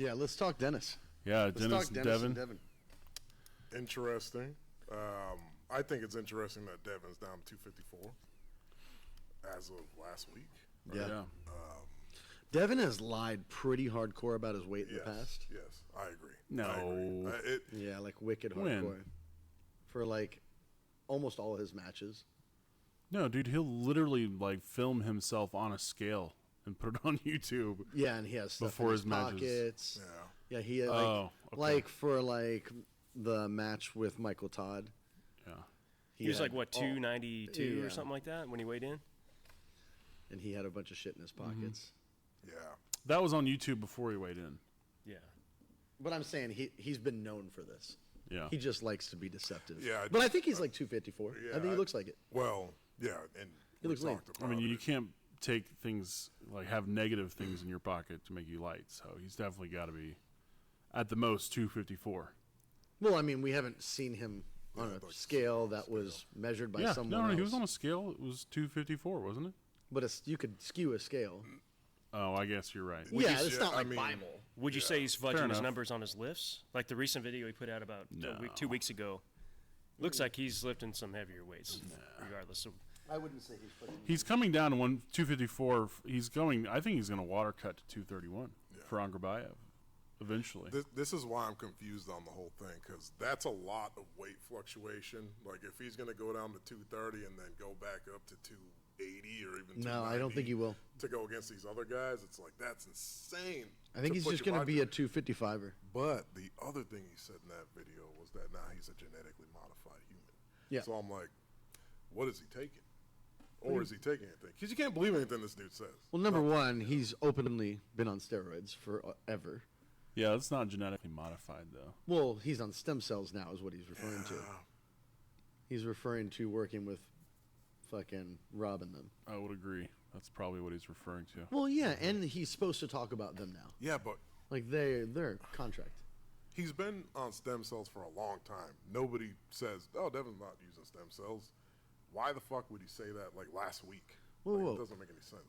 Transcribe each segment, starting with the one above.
Yeah, let's talk Dennis. Yeah, Let's Dennis talk and Dennis Devin. and Devin. Interesting. I think it's interesting that Devin's down to 254 as of last week. Yeah. Yeah. Devin has lied pretty hardcore about his weight in the Yes, past. yes, I agree. No. I agree. Yeah, like wicked When? hardcore. For like almost all of his matches. No, dude, he'll literally like film himself on a scale and put it on YouTube. Yeah, and he has stuff Before in his his matches. pockets. Yeah. Yeah, he had Oh, okay. like for like the match with Michael Todd. Yeah. He was had like, what, 292 yeah. or something like that when he weighed in? And he had a bunch of shit in his pockets. Yeah. That was on YouTube before he weighed in. Yeah. But I'm saying he's been known for this. Yeah. He just likes to be deceptive. Yeah, but I think he's like 254. yeah, I think he looks like it. Well, yeah, and He we looks lean. talked I about mean, you it. can't take things, like have negative things in your pocket to make you light. So he's definitely got to be at the most 254. Well, I mean, we haven't seen him on Yeah, a like scale on a that was measured by Yeah. someone No, else. he was on a scale. It was 254, wasn't it? But you could skew a scale. Oh, I guess you're right. Would Yeah, you it's say- not I like mean, Bible. Would you Yeah. say he's Fair fudging his enough. numbers on his lifts? Like the recent video he put out about No. 2 weeks ago. Looks like he's lifting some heavier weights, regardless. So I wouldn't say he's putting. He's coming down to 254. He's going. I think he's going to water cut to 231 for Angrabayev eventually. This is why I'm confused on the whole thing, because that's a lot of weight fluctuation. Like, if he's going to go down to 230 and then go back up to 280 or even No, I don't think he will. to go against these other guys, it's like, that's insane. I think to he's put just your going to body be a through. 255er. But the other thing he said in that video was that now he's a genetically modified human. Yeah. So I'm like, what is he taking? Or is he taking anything? Because you can't believe anything this dude says. Well, number one, he's openly been on steroids forever. Yeah, it's not genetically modified though. Well, he's on stem cells now, is what he's referring to. He's referring to working with fucking robbing them. I would agree. That's probably what he's referring to. Well, yeah, and he's supposed to talk about them now. Yeah, but Like they're contract. he's been on stem cells for a long time. Nobody says, oh, Devin's not using stem cells. Why the fuck would he say that like last week? Whoa, Like, whoa. It doesn't make any sense.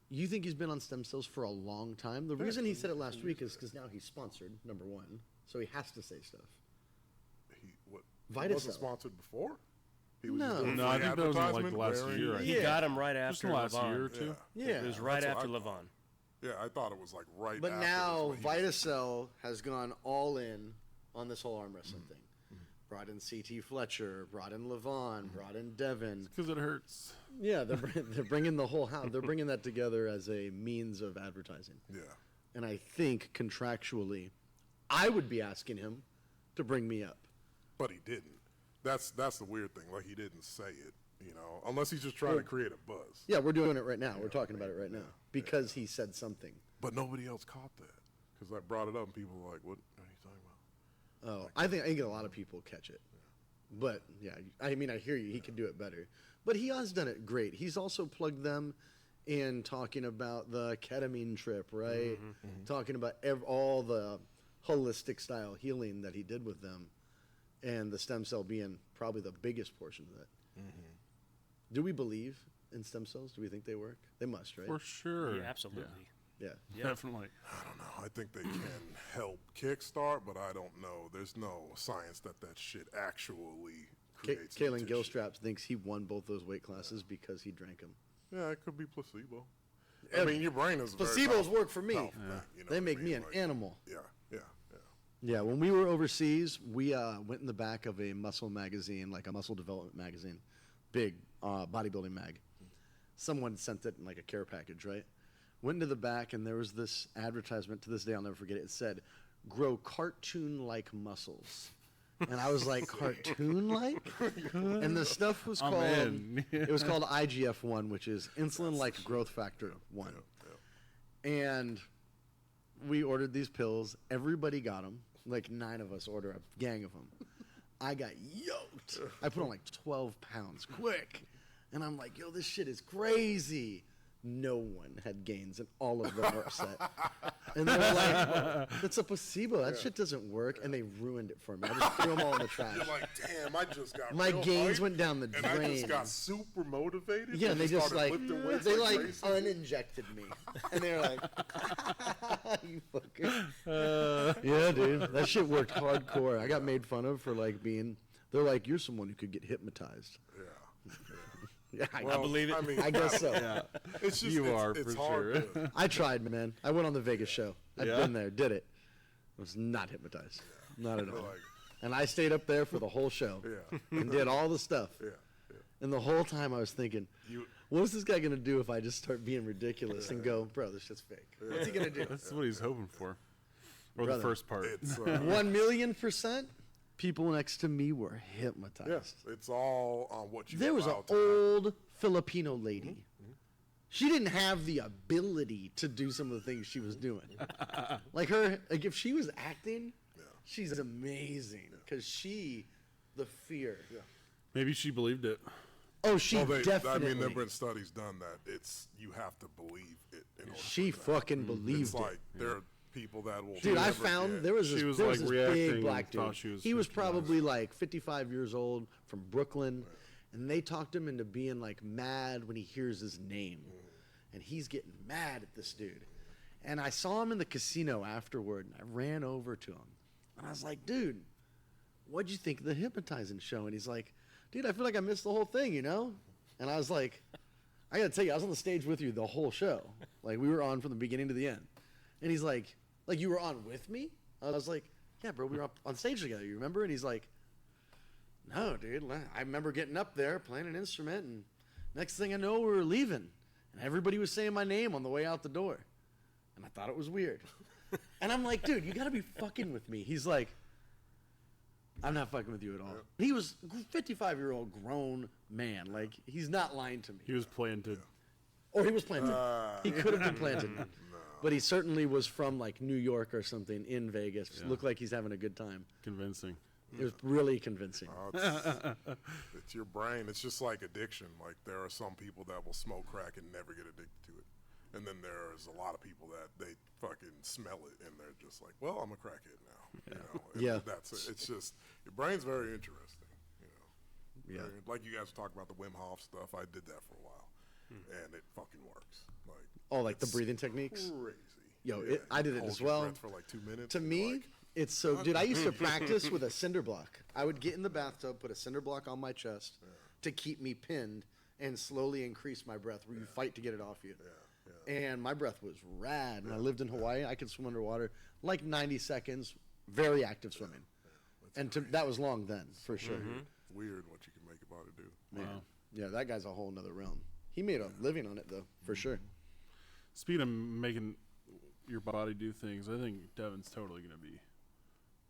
You think he's been on stem cells for a long time? The reason he said it last week is because now he's sponsored, number one. So he has to say stuff. He Vitacell. wasn't sponsored before? He was No. just doing No, I free think that was in, like, advertisement the last wearing- year, I he Yeah. got him right Just after the last Levon. year or two. Yeah. Yeah. It was right That's what after I thought. Levon. Yeah, I thought it was like right But after. now is what he- Vitacell has gone all in on this whole arm wrestling thing. Brought in CT Fletcher, brought in Levon, brought in Devin. Because it hurts. Yeah, they're bringing the whole house. They're bringing that together as a means of advertising. Yeah. And I think contractually, I would be asking him to bring me up. But he didn't. That's the weird thing. Like, he didn't say it, unless he's just trying to create a buzz. Yeah, we're doing it right now. We're talking about it right now because he said something. But nobody else caught that. Because I brought it up and people were like, what are you talking about? Oh, I think a lot of people catch it. But yeah, I mean, I hear you. He could do it better. But he has done it great. He's also plugged them in talking about the ketamine trip, right? Talking about all the holistic style healing that he did with them, and the stem cell being probably the biggest portion of that. Do we believe in stem cells? Do we think they work? They must, right? For sure. Yeah, absolutely. Yeah. Yeah. Definitely. I don't know. I think they can help kickstart, but I don't know. There's no science that shit actually creates. Kalen new tissue. Gilstrap thinks he won both those weight classes because he drank them. Yeah, it could be placebo. I mean, your brain is very Placebos powerful- work for me. powerful thing, you know They what I make mean? me an Like, animal. Yeah, yeah, yeah. Yeah, when we were overseas, we went in the back of a muscle magazine, like a muscle development magazine, big bodybuilding mag. Someone sent it in like a care package, right? Went into the back, and there was this advertisement. To this day, I'll never forget it. It said, "Grow cartoon-like muscles." And I was like, "Cartoon-like?" And the stuff was I'm called. in. It was called IGF-1, which is insulin-like growth factor 1. And we ordered these pills. Everybody got them. Like 9 of us ordered a gang of them. I got yoked. I put on like 12 pounds quick. And I'm like, yo, this shit is crazy. No one had gains, and all of them were upset. And they're like, "It's a placebo. That shit doesn't work." And they ruined it for me. I just threw them all in the trash. You're like, damn, I just got My real gains hyped, went down the and I drain. just got super motivated. Yeah, and they just started like lifting weights they like like crazy. uninjected me, and they're like, "You fucker." Yeah, dude, that shit worked hardcore. I got made fun of for like being. They're like, "You're someone who could get hypnotized." Yeah, I believe it. I mean, I guess so. Yeah, it's just you are it's for hard sure. I tried, man. I went on the Vegas show. I've Yeah? been there, did it. I was not hypnotized, not at all. like, And I stayed up there for the whole show yeah, and did all the stuff. yeah. And the whole time I was thinking, You, what is this guy gonna do if I just start being ridiculous and go, bro, this shit's fake? What's he gonna do? That's what he's hoping for. Or Brother, the first part. it's 1,000,000%. People next to me were hypnotized. yes, it's all on what you. There was an allow to happen. old Filipino lady. She didn't have the ability to do some of the things she was doing. Like if she was acting, she's amazing because the fear. Yeah. Maybe she believed it. Oh, she Well, definitely. I mean, there have been studies done that you have to believe it. In order She for that. fucking believed It's it. like there are people that will. Dude, I never found get- there was She this, was, there like, was this reacting big and black dude. thought she was He was 55. probably like 55 years old from Brooklyn, and they talked him into being like mad when he hears his name, and he's getting mad at this dude. And I saw him in the casino afterward, and I ran over to him, and I was like, "Dude, what'd you think of the hypnotizing show?" And he's like, "Dude, I feel like I missed the whole thing, you know?" And I was like, "I gotta tell you, I was on the stage with you the whole show. Like we were on from the beginning to the end." And he's like you were on with me? I was like, "Yeah, bro, we were up on stage together. You remember?" And he's like, "No, dude. I remember getting up there playing an instrument, and next thing I know, we were leaving, and everybody was saying my name on the way out the door, and I thought it was weird." And I'm like, "Dude, you gotta be fucking with me." He's like, "I'm not fucking with you at all." He was a 55-year-old grown man. Like he's not lying to me. He was planted. Or he was planted. He could have been planted. But he certainly was from like New York or something in Vegas. Yeah. Looked like he's having a good time. Convincing. It was really convincing. It's your brain. It's just like addiction. Like there are some people that will smoke crack and never get addicted to it, and then there's a lot of people that they fucking smell it and they're just like, "Well, I'm a crackhead now." You know? And Yeah. That's it. It's just your brain's very interesting. You know. Yeah. Like you guys talk about the Wim Hof stuff. I did that for a while, and it fucking works. Like Oh, like the it's breathing techniques? Crazy. Yo, Yeah, I you did it hold as your well. breath for like 2 minutes. To and me, like, it's so, dude, I used to practice with a cinder block. I would get in the bathtub, put a cinder block on my chest to keep me pinned and slowly increase my breath where you fight to get it off you. And my breath was rad. When I lived in Hawaii, I could swim underwater like 90 seconds, very active swimming. And that was long then, for sure. weird what you can make a body do. Man. Wow. Yeah, that guy's a whole nother realm. He made a living on it, though, for sure. Speaking of making your body do things, I think Devin's totally going to be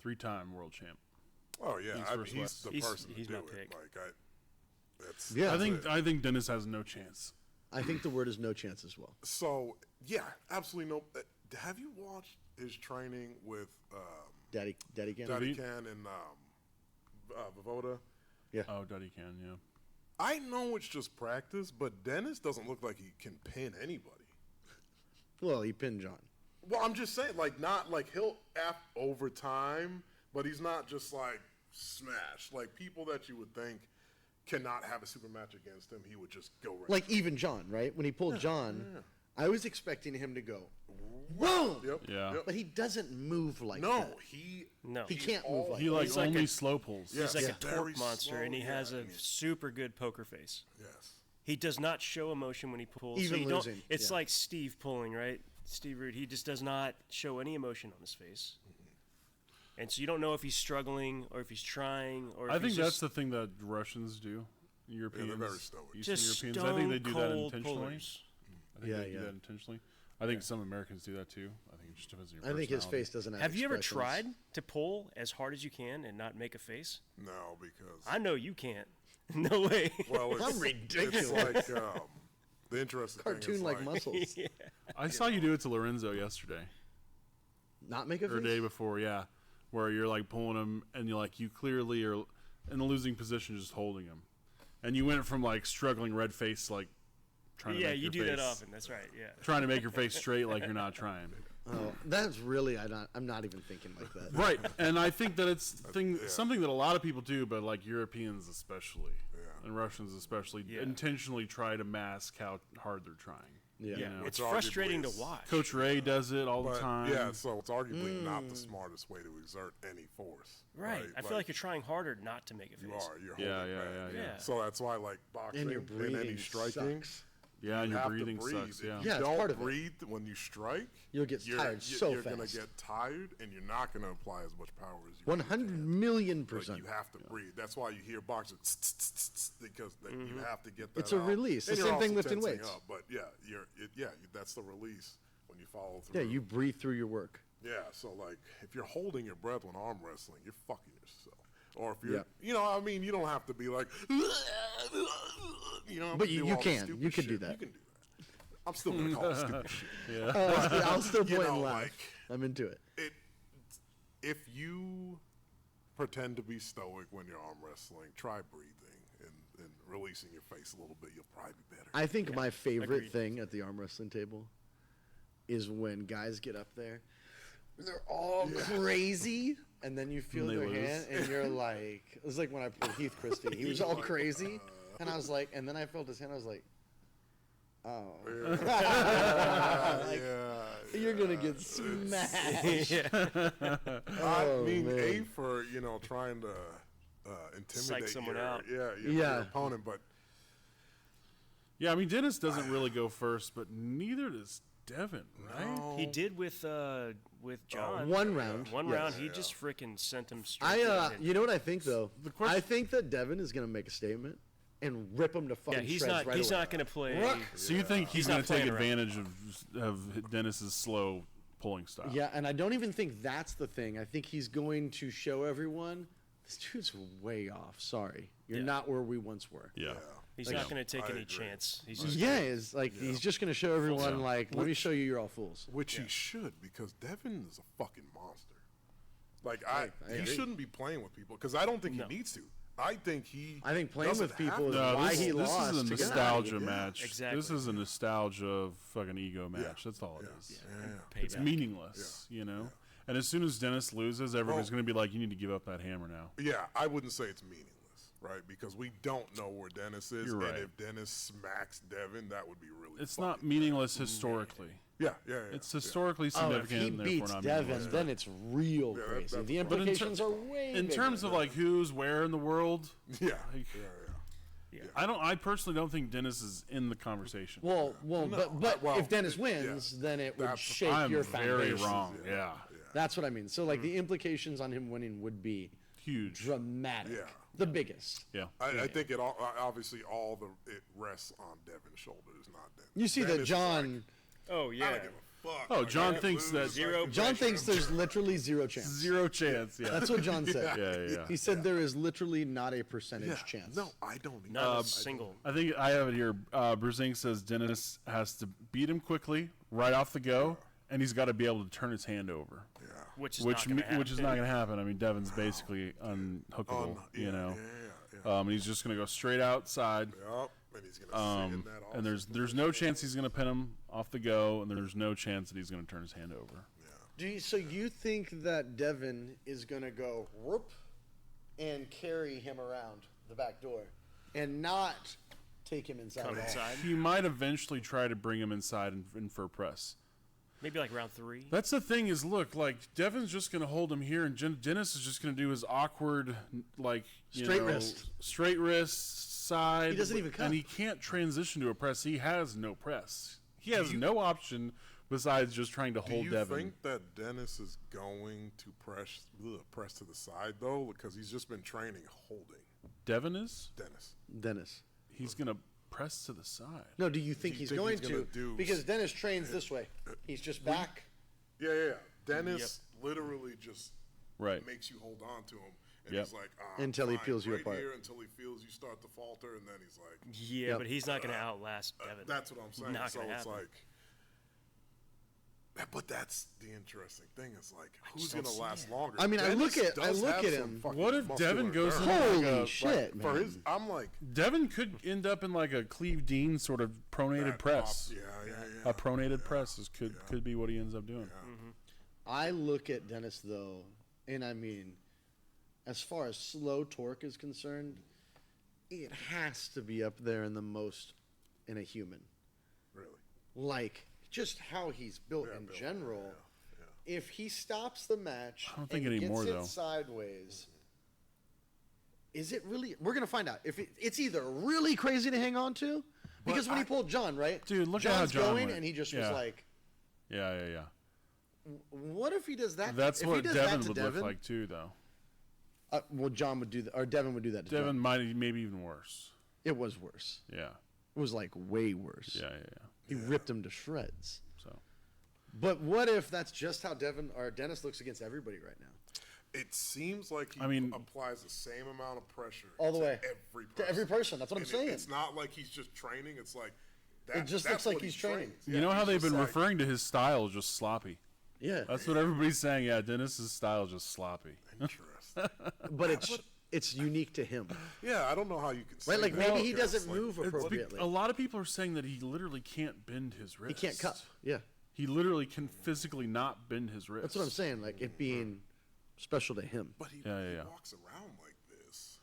3-time world champ. Oh yeah, He's I mean, first he's left. the He's- person he's to my do it. pick. Like that's Yeah. I think Dennis has no chance. I think the word is no chance as well. So yeah, absolutely no. Have you watched his training with Daddy can. Daddy Can and Vavoda? Oh, Duddy can, yeah. I know it's just practice, but Dennis doesn't look like he can pin anybody. Well, he pinned John. Well, I'm just saying, like, not like he'll F over time, but he's not just like smash. Like people that you would think cannot have a super match against him, he would just go right. Like even John, right? When he pulled John, I was expecting him to go, boom! Yep. Yeah. Yep. But he doesn't move like No, that. he He can't move like He that. like He's like only a- slow pulls. Yes. He's like Yeah. a torque Very monster, and he slow, has yeah, a I mean- super good poker face. yes. He does not show emotion when he pulls. Even you don't- losing, It's yeah. like Steve pulling, right? Steve Rude. He just does not show any emotion on his face. And so you don't know if he's struggling or if he's trying or if I think he's that's just, the thing that Russians do. Europeans, very stoic. Eastern just Europeans. I think they do that stone-cold intentionally. pullers. I think Yeah, they do yeah. that intentionally. I think some Americans do that too. I think it just depends on your I think his personality. face doesn't have Have you ever expressions. tried to pull as hard as you can and not make a face? No, because I know you can't. No way. well, it's, I'm ridiculous. It's like the interesting thing is Cartoon-like like, muscles. I saw you do it to Lorenzo yesterday Not make a or face? day before, yeah, where you're like pulling him and you clearly are in the losing position, just holding him, and you went from like struggling red face to like trying to Yeah, make you your do face, that often. That's right. Yeah. trying to make your face straight like you're not trying. Oh, that's really I'm not even thinking like that. Right, and I think that it's something that a lot of people do, but like Europeans especially, and Russians especially, intentionally try to mask how hard they're trying. Yeah, Yeah, You know? it's frustrating to watch. Coach Ray does it all the time. Yeah, so it's arguably not the smartest way to exert any force. Right. I feel like you're trying harder not to make a face. You are. You're holding back. Yeah. So that's why, like, boxing And your and breathing any striking, sucks. Yeah, and you your have breathing to breathe. sucks. Yeah. If Yeah, you it's don't part of it. breathe when you strike, You'll get tired so You're fast. gonna get tired, and you're not gonna apply as much power as you. 100,000,000%. Like, you have to breathe. That's why you hear boxers because you have to get that. It's a out. release. And The you're same thing also lifting tensing weights. up, but that's the release when you follow through. Yeah, you breathe through your work. Yeah, so like if you're holding your breath when arm wrestling, you're fucking yourself. Or if you're, Yep. you know, I mean, you don't have to be like, you know, But do you all the can. stupid You can shit. do that. You can do that. I'm still gonna call it stupid shit. I'll still You point know, and laugh. like, I'm into it. If you pretend to be stoic when you're arm wrestling, try breathing and releasing your face a little bit. You'll probably be better. I think my favorite Agreed. thing at the arm wrestling table is when guys get up there, they're all crazy, and then you feel they their lose. hand, and you're like, it was like when I played Heath Christie. He was all crazy, and I was like, and then I felt his hand. I was like, oh, you're gonna get smashed. I mean, man. A for trying to intimidate someone your, out. your opponent, but Yeah, I mean, Dennis doesn't really go first, but neither does Devin, right? He did with John. One round. One yes. round, he just freaking sent him straight. to the head. You know what I think though? question- I think that Devin is gonna make a statement and rip him to fucking Yeah, he's shreds not. right He's away. not going to play. So you think he's not going to take playing around. advantage of Dennis's slow pulling style? Yeah, and I don't even think that's the thing. I think he's going to show everyone this dude's way off. Sorry, you're Yeah. not where we once were. Yeah. He's Like, not going to take I any agree. chance. He's just Yeah, it's like he's just going to show everyone Yeah. like, let me show you, you're all fools. which he should, because Devin is a fucking monster. Like I he agree. shouldn't be playing with people because I don't think No. he needs to. I think he. I think playing doesn't with people have is to. No, why this, he this lost. is a to Gianotti. nostalgia match. Exactly. This is a nostalgia fucking ego match. That's all it is. It's payback. meaningless, you know? And as soon as Dennis loses, everybody's going to be like, you need to give up that hammer now. Yeah, I wouldn't say it's meaningless, right? Because we don't know where Dennis is, You're right. and if Dennis smacks Devin, that would be really. It's fucking not meaningless historically. Yeah. It's historically Oh, if significant. he and beats therefore not Devin, meaningless. then it's real Yeah, crazy. that's The a problem. implications are way In bigger. terms of like who's where in the world, Yeah. like, Yeah. I personally don't think Dennis is in the conversation. well, but well, if Dennis wins, then it would That's- shake I'm your very foundation. wrong. Yeah. That's what I mean. So like the implications on him winning would be Huge. dramatic, Yeah. the biggest. Yeah. I think it all obviously it rests on Devin's shoulders, not Dennis. You see that Dennis is John. like, Oh I don't yeah. give a fuck. Oh, Like, John I thinks lose, that- like, Zero John pressure. thinks there's literally zero chance. Zero chance. Yeah. That's what John said. Yeah. He said there is literally not a percentage Yeah. chance. No, I don't. Either. Not a single. I think I have it here. Brzink says Dennis has to beat him quickly, right off the go, and he's got to be able to turn his hand over. Which is not going to happen. Which is not going to happen. I mean, Devin's basically unhookable, you know. And he's just going to go straight outside. Yep. And he's gonna sit in that And there's no chance he's going to pin him off the go, and there's no chance that he's going to turn his hand over. So you think that Devin is going to go whoop and carry him around the back door and not take him inside? Come at all? inside. He might eventually try to bring him inside in for a press. Maybe like round 3. That's the thing is, look, like, Devin's just going to hold him here, and Dennis is just going to do his awkward, like, straight wrist, side. He doesn't even cut. And he can't transition to a press. He has no press. He has no option besides just trying to Do hold you Devin. think that Dennis is going to press to the side though? Because he's just been training holding. Devin is? Dennis. He's going to press to the side. No, do you think Do you he's think going he's gonna to? do- Because Dennis trains this way. He's just back. Yeah. Dennis literally just Right. makes you hold on to him, and Yep. he's like Until he fine, peels you right apart. Here, until he feels you start to falter, and then he's like, Yeah, Yep. but he's not going to outlast Devin. "That's what I'm saying." Not So gonna it's happen. like, but that's the interesting thing. Is like, who's don't gonna see last it. longer? I mean, I Dennis look at does have some him. fucking What if Devin muscular goes nerve. in like Holy a, shit, For man. his, I'm like Devin could end up in like a Cleve Dean sort of pronated that press. Yeah. A pronated press could be what he ends up doing. I look at Dennis though, and I mean, as far as slow torque is concerned, it has to be up there in the most in a human. Really? Like just how he's built in general. If he stops the match, I don't think and anymore, gets it though. sideways. Is it really? We're gonna find out. If it's either really crazy to hang on to, because when he pulled John, right? Dude, look John's at how John going, went. and he just was like, Yeah. "What if he does that?" That's if what he does Devin that to would Devin, look like too, though. Well, John would do that, or Devin would do that to Devin John. might maybe even worse. It was worse. Yeah. It was like way worse. Yeah. He ripped him to shreds. So But what if that's just how Devin or Dennis looks against everybody right now? It seems like he applies the same amount of pressure All the to way. every person. To every person. That's what I'm saying. It's not like he's just training. It's like It just looks like he's training. you know how they've been referring to his style as just sloppy. Yeah. That's what everybody's saying. Yeah, Dennis's style is just sloppy. Interesting. But it's unique to him. Yeah, I don't know how you can say Right? Like that. maybe he doesn't It's like- move appropriately. A lot of people are saying that he literally can't bend his wrist. He can't cup. Yeah. He literally can physically not bend his wrist. That's what I'm saying. Like it being special to him. But he Yeah. walks around like this.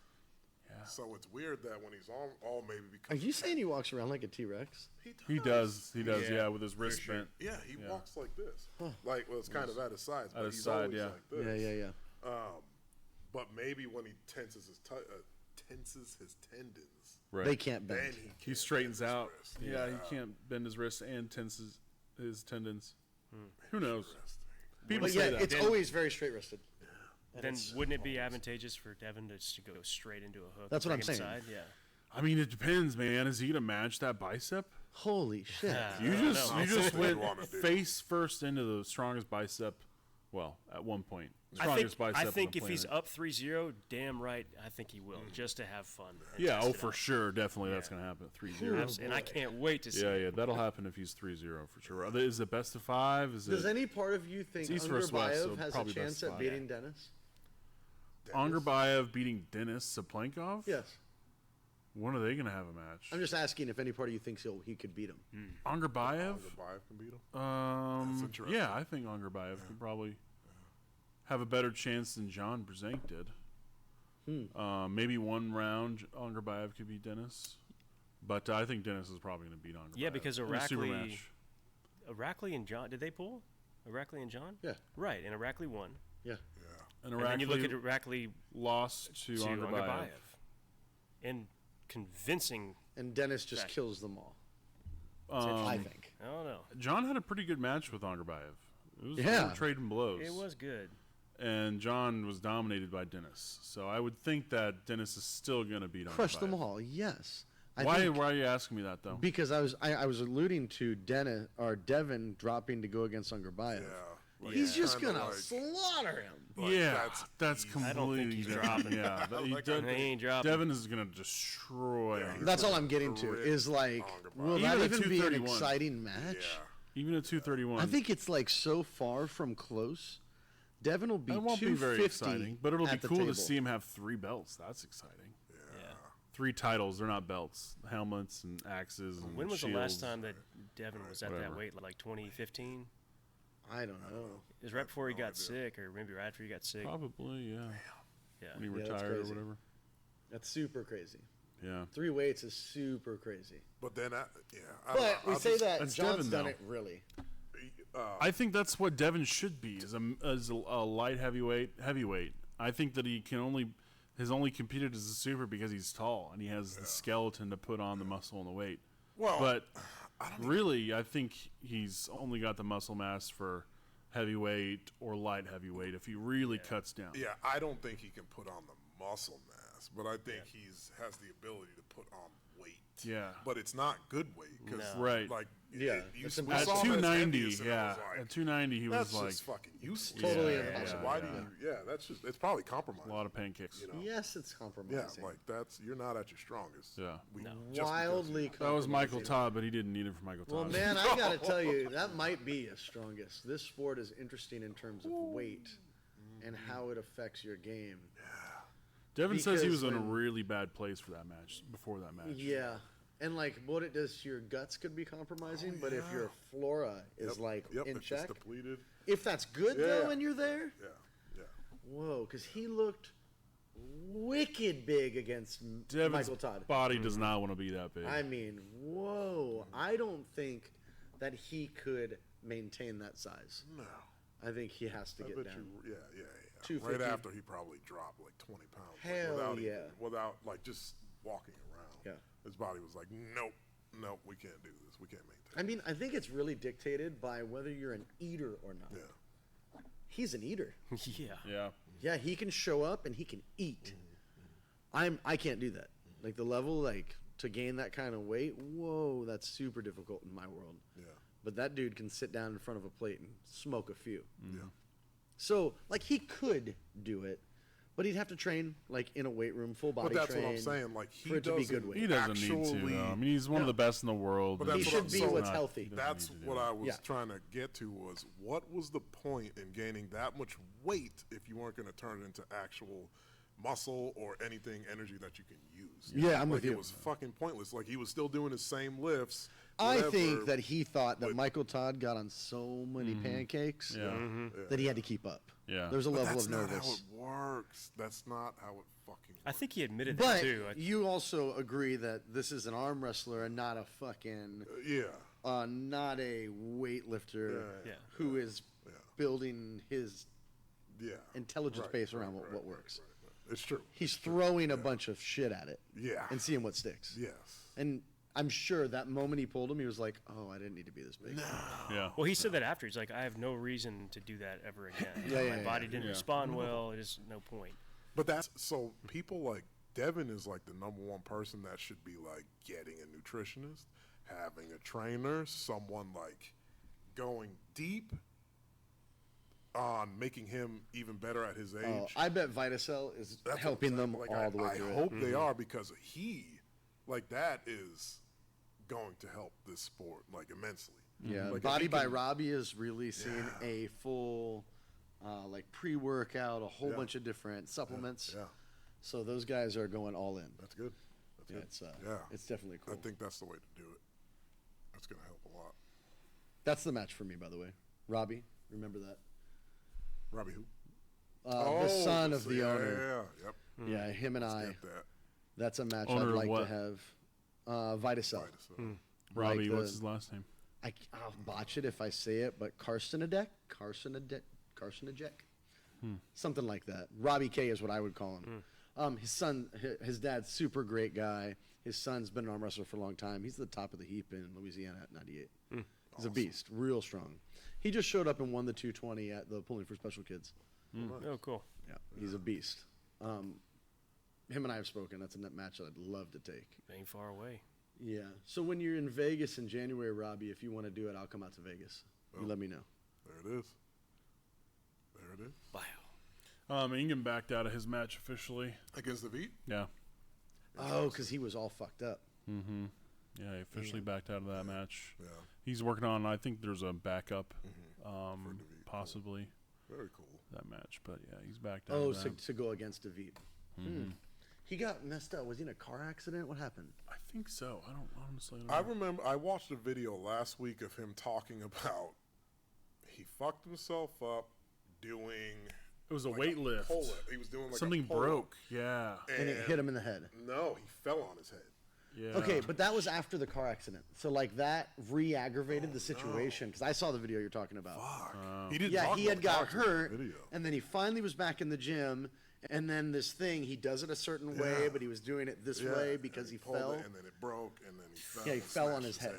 Yeah. So it's weird that when he's all maybe Are because you saying he walks around like a T-Rex? He does. Yeah, Yeah, with his wrist sure. bent. Yeah, he walks like this. Like, well, it's kind of at his sides, but his he's side, always yeah. like this. Yeah. But maybe when he tenses his tendons, Right. They can't bend. then He can't straightens bend his out. wrist. Yeah, he can't bend his wrist and tenses his tendons. Who knows? Interesting. People But say yeah, that. it's always very straight-wristed. And Then it's- wouldn't it be advantageous for Devin to just go straight into a hook? That's what and I'm bring him saying. Side? Yeah. I mean, it depends, man. Is he gonna match that bicep? Holy shit. You don't just know. you just What do you went wanna do? face first into the strongest bicep. Well, at one point, strongest bicep. I on think the if he's planet. up 3-0, damn right, I think he will, just to have fun. and Yeah, test it for out. sure, definitely that's gonna happen. 3-0. And I can't wait to see. Yeah, that'll happen if he's 3-0 for sure. Is it best of 5? Is Does it any part of you think It's East versus West, so Underbayev has a probably chance best at five. beating Dennis? Angerbayev beating Denis Saplankov? Yes. When are they gonna have a match? I'm just asking if any part of you thinks he could beat him. Angerbayev? Angerbayev can beat him. Um, interesting. yeah, I think Angerbayev could probably have a better chance than John Brzenk did. Maybe one round Angerbayev could beat Dennis, but I think Dennis is probably going to beat Angerbayev. Yeah, because in a super Irakli match. and John, did they pull? Irakli and John? Yeah. Right, and Irakli won. Yeah. And And then you look at Irakli Irakli lost to to Angerbayev. Angerbayev. In convincing, And Dennis just Fact. kills them all. I think. I don't know. John had a pretty good match with Angerbayev. It was Yeah. they were trading blows. It was good. And John was dominated by Dennis. So I would think that Dennis is still going to beat Angerbayev. Crush them all. Yes. Why are you asking me that though? Because I was alluding to Dennis or Devin dropping to go against Angerbayev. Yeah. He's just kinda gonna like- slaughter him. like, Yeah, that's easy. completely I don't think he's different. dropping. Yeah, Like, he I did- He ain't dropping. Devin is going to destroy him. That's all I'm getting to. Rip Is like, Angerbayev. will Even that at even be an 231. exciting match? Yeah. Even at 231. I think it's like so far from close. Devin will be it won't be very 250 exciting, but it'll be at the cool table. to see him have 3 belts. That's exciting. Yeah. 3 titles. They're not belts. Helmets and axes and When was shields. the last time that Devin was at Whatever. that weight? Like 2015? I don't know. It was right before he got sick, or maybe right after he got sick. Probably, yeah. Yeah. When he Yeah, that's retired or crazy. whatever. That's super crazy. Yeah. 3 weights is super crazy. But then, I But we say that That's John's Devin, done though. it really. I think that's what Devin should be as a light heavyweight. I think that he has only competed as a super because he's tall and he has the skeleton to put on the muscle and the weight. Well, But really, I think he's only got the muscle mass for heavyweight or light heavyweight if he really cuts down. Yeah, I don't think he can put on the muscle mass, but I think he's has the ability to put on weight. Yeah. But it's not good weight because, No. Right. like, Yeah, you it's we At saw him as 290, envious, and I yeah. was like, At 290, he that's was like just fucking useless. Totally Yeah, impossible. yeah, Why yeah. do you? Yeah, that's just it's probably compromised. a lot of pancakes. You know? Yes, it's Yeah, compromising. like that's you're not at your strongest. Yeah. We, No. just because Wildly you- That was Michael compromising. Todd, but he didn't need it for Michael Todd. Well, man, I gotta tell you, that might be his strongest. This sport is interesting in terms of weight and how it affects your game. Devin says he because was in a when- really bad place for that match, before that match. Yeah, And like what it does to your guts could be compromising, but if your flora is in it's check, depleted. if that's good though, and you're there, Yeah. whoa, because he looked wicked big against Devin's Michael Todd. body does not want to be that big. I mean, whoa, I don't think that he could maintain that size. No. I think he has to I get bet down. you, yeah. 250. Right after he probably dropped like 20 pounds. Hell without yeah. without like just walking around. Yeah. His body was like, nope, we can't do this. We can't maintain. I mean, I think it's really dictated by whether you're an eater or not. Yeah. He's an eater. Yeah. yeah. Yeah, he can show up and he can eat. I can't do that. Like the level, like to gain that kind of weight, whoa, that's super difficult in my world. Yeah. But that dude can sit down in front of a plate and smoke a few. Yeah. So like he could do it, but he'd have to train like in a weight room, full body But that's train. what I'm saying. Like he for it to be doesn't good weight. He doesn't need to. actually- I mean, he's one of the best in the world. But and that's He what should I'm- be so what's not- healthy. he doesn't That's need to do what it. I was Yeah. trying to get to was what was the point in gaining that much weight if you weren't going to turn it into actual muscle or anything energy that you can use? Yeah, I'm like with you. It was fucking pointless. Like he was still doing his same lifts. I whatever, think that he thought that but- Michael Todd got on so many pancakes Yeah. that he had to keep up. Yeah. There's a But level that's of not how nervous. it works. That's not how it fucking works. I think he admitted that But too. you also agree that this is an arm wrestler and not a fucking, Yeah. not a weightlifter Yeah. who is Yeah. building his Yeah. intelligence Right, base around right, what works. right. It's true. He's throwing a bunch of shit at it Yeah. and seeing what sticks. Yes. And I'm sure that moment he pulled him, he was like, "Oh, I didn't need to be this big." Yeah. Well, he said that after. He's like, I have no reason to do that ever again. My body didn't Yeah. respond well. There's no point. But that's so people like Devin is like the number one person that should be like getting a nutritionist, having a trainer, someone like going deep on making him even better at his age. Oh, I bet Vitacell is That's what helping I'm them saying. Like, all the way I through hope it. they are because that is going to help this sport like immensely. Yeah, Like, if Body he by can- Robbie is releasing a full, like pre-workout, a whole Yeah. bunch of different supplements. Yeah, So those guys are going all in. that's good. That's Yeah, good. it's yeah, it's definitely cool. I think that's the way to do it. That's gonna help a lot. That's the match for me, by the way. Robbie, remember that? Robbie who? The son of the yeah, owner. Yeah, yep. Yeah, him and I. Get that. That's a match Owner I'd of like to what? have. Vitacell. Right, so- Robbie, like what's the- his last name? I'll botch it if I say it, but Carcinodec, something like that. Robbie K is what I would call him. His son, his dad's super great guy. His son's been an arm wrestler for a long time. He's the top of the heap in Louisiana at 98. He's a beast, real strong. He just showed up and won the 220 at the Pulling for Special Kids. Oh, cool. Yeah, he's a beast. Him and I have spoken. That's a net match that I'd love to take. Ain't far away. Yeah. So when you're in Vegas in January, Robbie, if you want to do it, I'll come out to Vegas. You let me know. There it is. There it is. Wow. Ingham backed out of his match officially. Against the V? Yeah. Oh, because he was all fucked up. Mm-hmm. Yeah, he officially backed out of that match. Yeah. He's working on, I think there's a backup, David, possibly, Very cool. that match. But yeah, he's backed out Oh, of so that. to go against David. He got messed up. Was he in a car accident? What happened? I think so. I don't honestly know. I remember I watched a video last week of him talking about he fucked himself up doing It was a like weight lift. pull-up. He was doing like Something a pull-up, broke. Yeah. And it hit him in the head. No, he fell on his head. Yeah. Okay, but that was after the car accident. So like that re-aggravated the situation because I saw the video you're talking about. Fuck. He didn't. Yeah, talk he about had got the car accident hurt, Video. and then he finally was back in the gym. And then this thing, he does it a certain way, Yeah. but he was doing it this Yeah, way and because he pulled fell. it, and then it broke, and then he fell. Yeah, he and fell on smashed his head.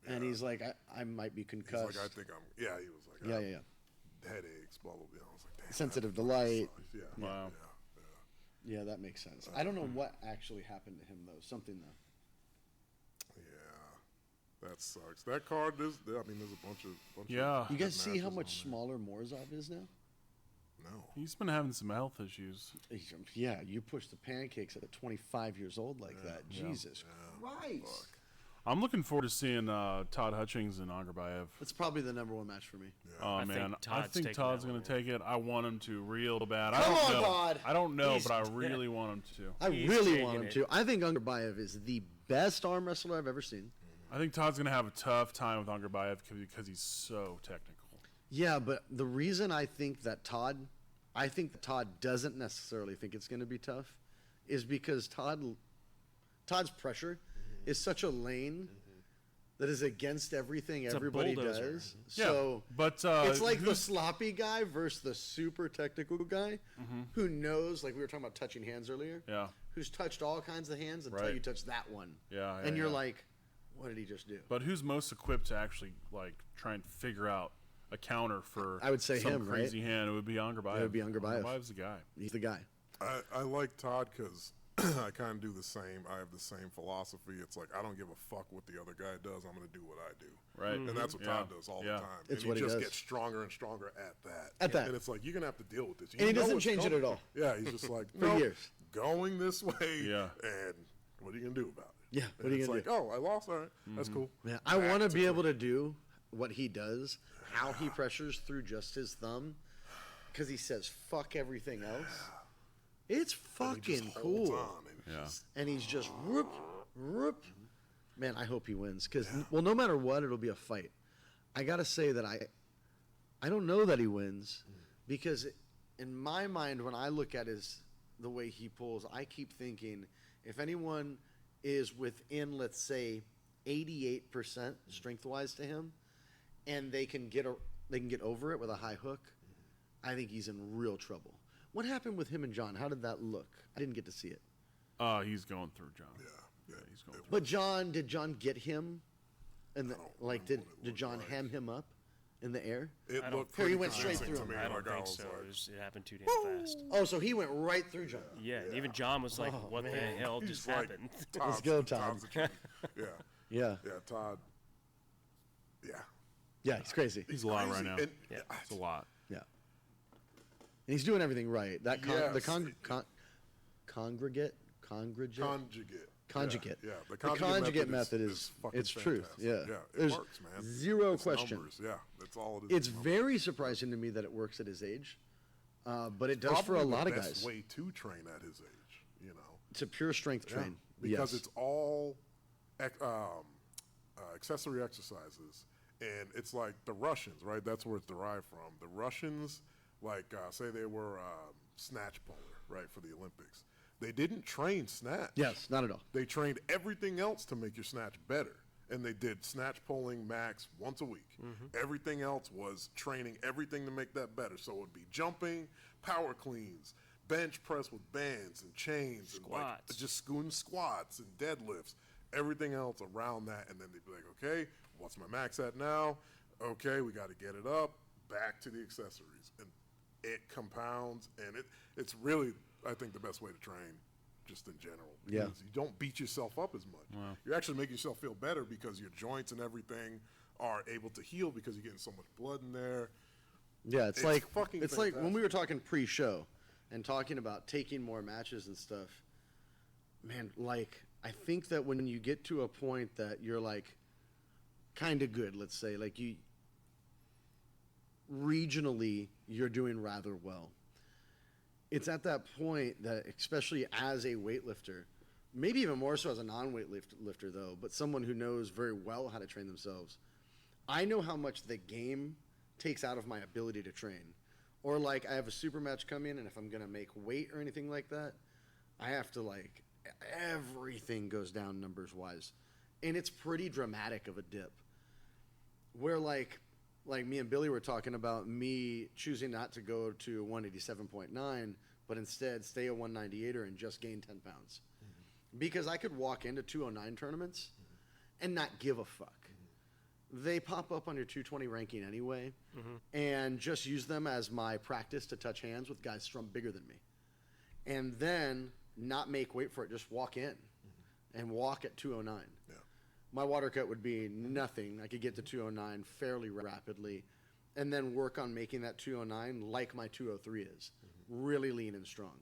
And he's like, I might be he's concussed. like, I think I'm. Yeah, he was like, Yeah. headaches, blah blah blah. I was like, damn, Sensitive that to light. sucks. Yeah. Wow. Yeah, that makes sense. I don't know what actually happened to him though. Something though. Yeah. That sucks. That card is. I mean, there's a bunch of. Yeah. You good guys see how matches much on smaller Morzov is now? there. No. He's been having some health issues. Yeah, you push the pancakes at 25 years old like that. Yeah. Jesus Christ. I'm looking forward to seeing Todd Hutchings and Angarbayev. It's probably the number one match for me. Oh, man. I think Todd's going to take it. I want him to real bad. Come on, Todd. I don't know, but I really want him to. I really want him to. I think Angarbayev is the best arm wrestler I've ever seen. I think Todd's going to have a tough time with Angarbayev because he's so technical. Yeah, but the reason I think that Todd doesn't necessarily think it's going to be tough is because Todd's pressure is such a lane that is against everything everybody does. So but it's like the sloppy guy versus the super technical guy who knows, like we were talking about touching hands earlier. Yeah. Who's touched all kinds of hands until you touch that one. Yeah. And you're like, what did he just do? But who's most equipped to actually like try and figure out a counter for I would say some him, crazy hand? It would be Angarbayev. It would be Angarbayev. Angarbayev's the guy. He's the guy. I like Todd because I kind of do the same. I have the same philosophy. It's like I don't give a fuck what the other guy does. I'm going to do what I do. Right. And that's what Todd does all the time. It's and what he he just does. gets stronger and stronger at that. At that. And it's like, you're going to have to deal with this. You And he know doesn't what's change it coming. at all. Yeah, he's just like, For no, years. going this way. Yeah. And what are you going to do about it? Yeah, what are you going gonna to do? Oh, I lost. All right. That's cool. Yeah, I want to be able to do what he does, how he pressures through just his thumb, because he says fuck everything else. It's And he just fucking holds cool. on and Yeah. just- And he's just whoop, whoop. Man, I hope he wins because well, no matter what, it'll be a fight. I gotta say that I don't know that he wins because in my mind, when I look at the way he pulls, I keep thinking if anyone is within, let's say, 88% strength-wise to him, and they can get over it with a high hook, I think he's in real trouble. What happened with him and John? How did that look? I didn't get to see it. He's going through, John. Yeah. He's going through. But did John get him? And did John like. ham him up in the air? It I don't looked Here, he pretty went straight convincing through to him. me. I don't Like, I think was so. like, It happened too damn fast. Oh, so he went right through John. Yeah, and even John was like, "What the hell he's just like, happened?" Todd's- go, Todd. Todd's the truth. Yeah. Yeah, Yeah, Todd. Yeah. yeah, he's crazy. He's a lot right crazy. now. And- Yeah. It's a lot. Yeah, and he's doing everything right. That Yes. congregate. Conjugate. Yeah. The conjugate method is fucking it's truth. fantastic. Yeah, Yeah. It there's works, man. zero It's question. numbers. Yeah. That's all it is. It's very surprising to me that it works at his age, but it does Probably for a lot the of best guys. way to train at his age, you know. It's a pure strength Yeah, train. because Yes. it's all accessory exercises, and it's like the Russians, right? That's where it's derived from. The Russians, like say they were snatch puller, right, for the Olympics. They didn't train snatch. Yes, not at all. They trained everything else to make your snatch better. And they did snatch pulling max once a week. Everything else was training everything to make that better. So it would be jumping, power cleans, bench press with bands and chains, and like Squats. just doing squats and deadlifts, everything else around that. And then they'd be like, okay, what's my max at now? Okay, we got to get it up, back to the accessories. And it compounds, and it's really, I think, the best way to train just in general. Yeah. Because you don't beat yourself up as much. You actually make yourself feel better because your joints and everything are able to heal because you're getting so much blood in there. Yeah, it's It's like fucking it's like when we fantastic. were talking pre-show and talking about taking more matches and stuff. Man, like I think that when you get to a point that you're like kind of good, let's say, like you regionally you're doing rather well. It's at that point that, especially as a weightlifter, maybe even more so as a non-weightlifter though, but someone who knows very well how to train themselves, I know how much the game takes out of my ability to train. Or like I have a super match come in, and if I'm gonna make weight or anything like that, I have to like everything goes down numbers wise, and it's pretty dramatic of a dip. Where like me and Billy were talking about me choosing not to go to 187.9, but instead stay a 198er and just gain 10 pounds. Because I could walk into 209 tournaments and not give a fuck. They pop up on your 220 ranking anyway, and just use them as my practice to touch hands with guys bigger than me. And then not make weight for it, just walk in and walk at 209. Yeah. My water cut would be nothing. I could get to 209 fairly rapidly and then work on making that 209 like my 203 is, really lean and strong.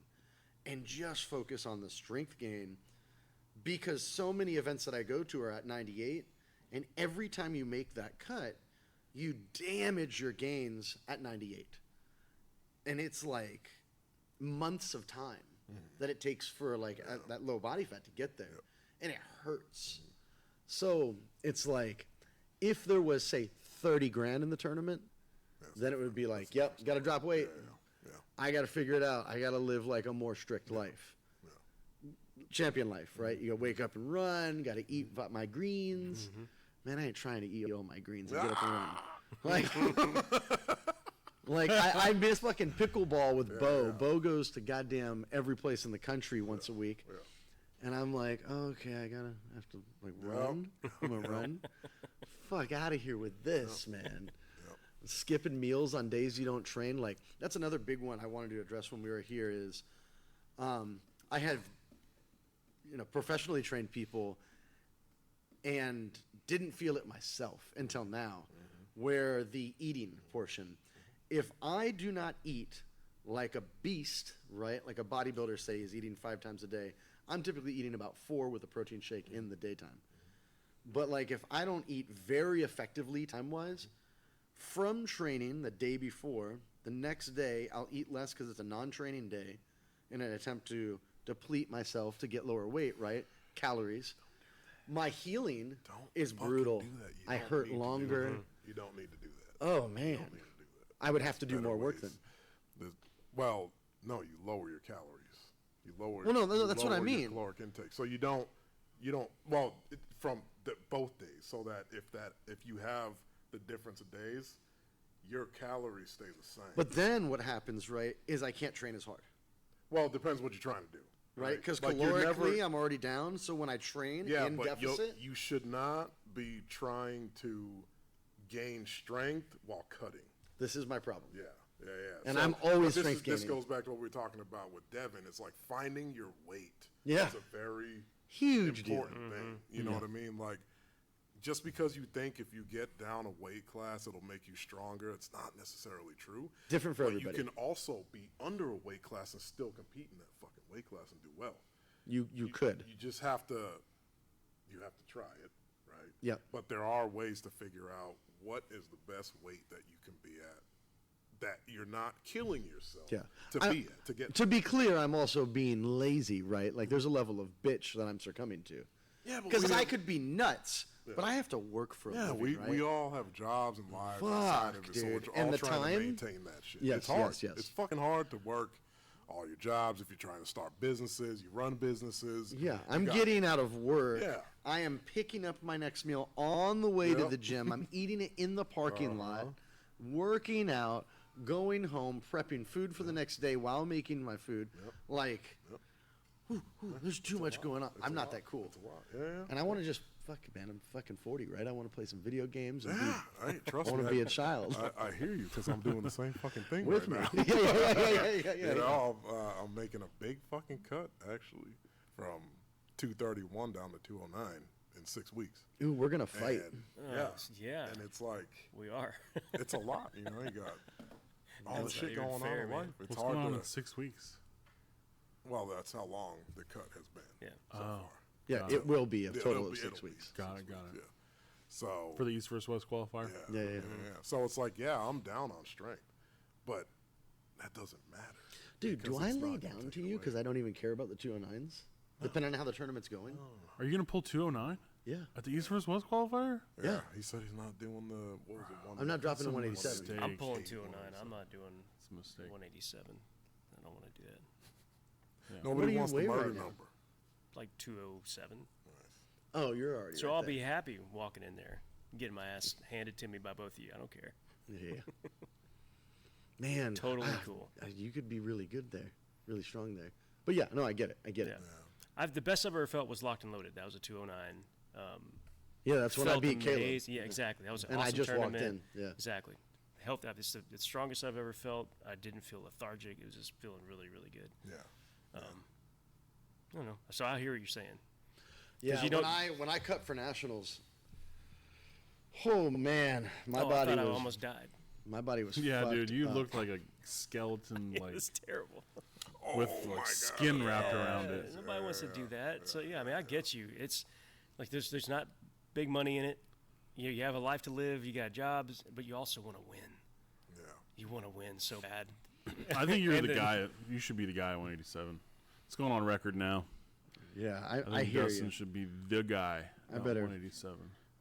And just focus on the strength gain because so many events that I go to are at 98, and every time you make that cut, you damage your gains at 98. And it's like months of time that it takes for like that low body fat to get there. And it hurts. So it's like, if there was, say, 30 grand in the tournament, then it would be like, yep, got to drop weight. I got to figure it out. I got to live like a more strict life. Champion life, right? You got to wake up and run, got to eat my greens. Man, I ain't trying to eat all my greens and get up and run. Like, I miss fucking pickleball with Bo. Bo goes to goddamn every place in the country once a week. And I'm like, oh, okay, have to like run. I'm gonna run. Fuck out of here with this, man. Skipping meals on days you don't train. Like, that's another big one I wanted to address when we were here is, I have, professionally trained people and didn't feel it myself until now, where the eating portion, if I do not eat like a beast, right, like a bodybuilder, say, is eating 5 times a day, I'm typically eating about 4 with a protein shake in the daytime. But like, if I don't eat very effectively time-wise, from training the day before, the next day I'll eat less because it's a non-training day in an attempt to deplete myself to get lower weight, right? Calories. My healing is brutal. I hurt longer. You don't need to do that. Oh, man. I would have to do more work then. Well, no, you lower your calories. You lower. Well, no, that's what I mean. Your caloric intake. So you don't. From both days, so that if you have the difference of days, your calories stay the same. But then what happens, right, is I can't train as hard. Well, it depends what you're trying to do. Right, because calorically I'm already down, so when I train in deficit... you should not be trying to gain strength while cutting. This is my problem. Yeah. And I'm always strength gaining. This goes back to what we were talking about with Devin. It's like finding your weight. Yeah. It's a very huge important thing. You know what I mean? Like, just because you think if you get down a weight class, it'll make you stronger, it's not necessarily true. Different for everybody. You can also be under a weight class and still compete in that fucking weight class and do well. You could. You just have to try it, right? Yeah. But there are ways to figure out what is the best weight that you can be at, that you're not killing yourself To be clear, I'm also being lazy, right? Like, there's a level of bitch that I'm succumbing to. Yeah, because I could be nuts, but I have to work for a living, right? we all have jobs and lives outside of it, so we're all trying to maintain that shit. Yes, it's hard. Yes. It's fucking hard to work all your jobs if you're trying to start businesses, you run businesses. Yeah, I'm getting out of work. Yeah. I am picking up my next meal on the way to the gym. I'm eating it in the parking lot, working out, going home, prepping food for the next day while making my food. Like... there's too much going on. I'm not that cool. It's a lot. Yeah. And I want to just, man, I'm fucking 40, right? I want to play some video games. And trust I want to be a child. I hear you, because I'm doing the same fucking thing with right me. now. I'm making a big fucking cut, actually, from 231 down to 209 in 6 weeks. Ooh, we're going to fight. Yeah. And it's like... We are. It's a lot, you got all the shit going on in life. It's What's hard going on to... in 6 weeks? Well, that's how long the cut has been. Yeah. So far. Yeah, it will be a total of 6 weeks. Got it. Yeah. So for the East vs. West qualifier. Yeah. So it's like, I'm down on strength, but that doesn't matter. Dude, do I lay down to you because I don't even care about the 209s? Depending on how the tournament's going. Are you gonna pull 209? Yeah. At the East vs. West qualifier? Yeah. He said he's not doing the I'm not dropping to 187. I'm pulling 209. I'm not doing It's a mistake. 187. I don't want to do that. Yeah. Nobody wants the murder right number. Like 207. Oh, you're already. So I'll be happy walking in there, getting my ass handed to me by both of you. I don't care. Yeah. Man, Totally cool. You could be really good there, really strong there. But yeah, no, I get it. The best I've ever felt was locked and loaded. That was a 209. Yeah, that's when I beat Caleb. Yeah, exactly. That was an and awesome I just tournament. walked in. Yeah, exactly. Health. It's the strongest I've ever felt. I didn't feel lethargic. It was just feeling really, really good. Yeah. I don't know. So I hear what you're saying. Yeah. When I cut for nationals, oh man, my body I thought was I almost died. My body was dude, you up. looked like a skeleton. It was terrible. with like skin wrapped around it. Nobody wants to do that. So yeah, I mean, I get you. It's like there's not big money in it. You have a life to live. You got jobs, but you also want to win. Yeah. You want to win so bad. I think you're And the then- guy. You should be the guy at 187. It's going on record now. Yeah, I I think hear Dustin you. should be the guy. I at better- 187.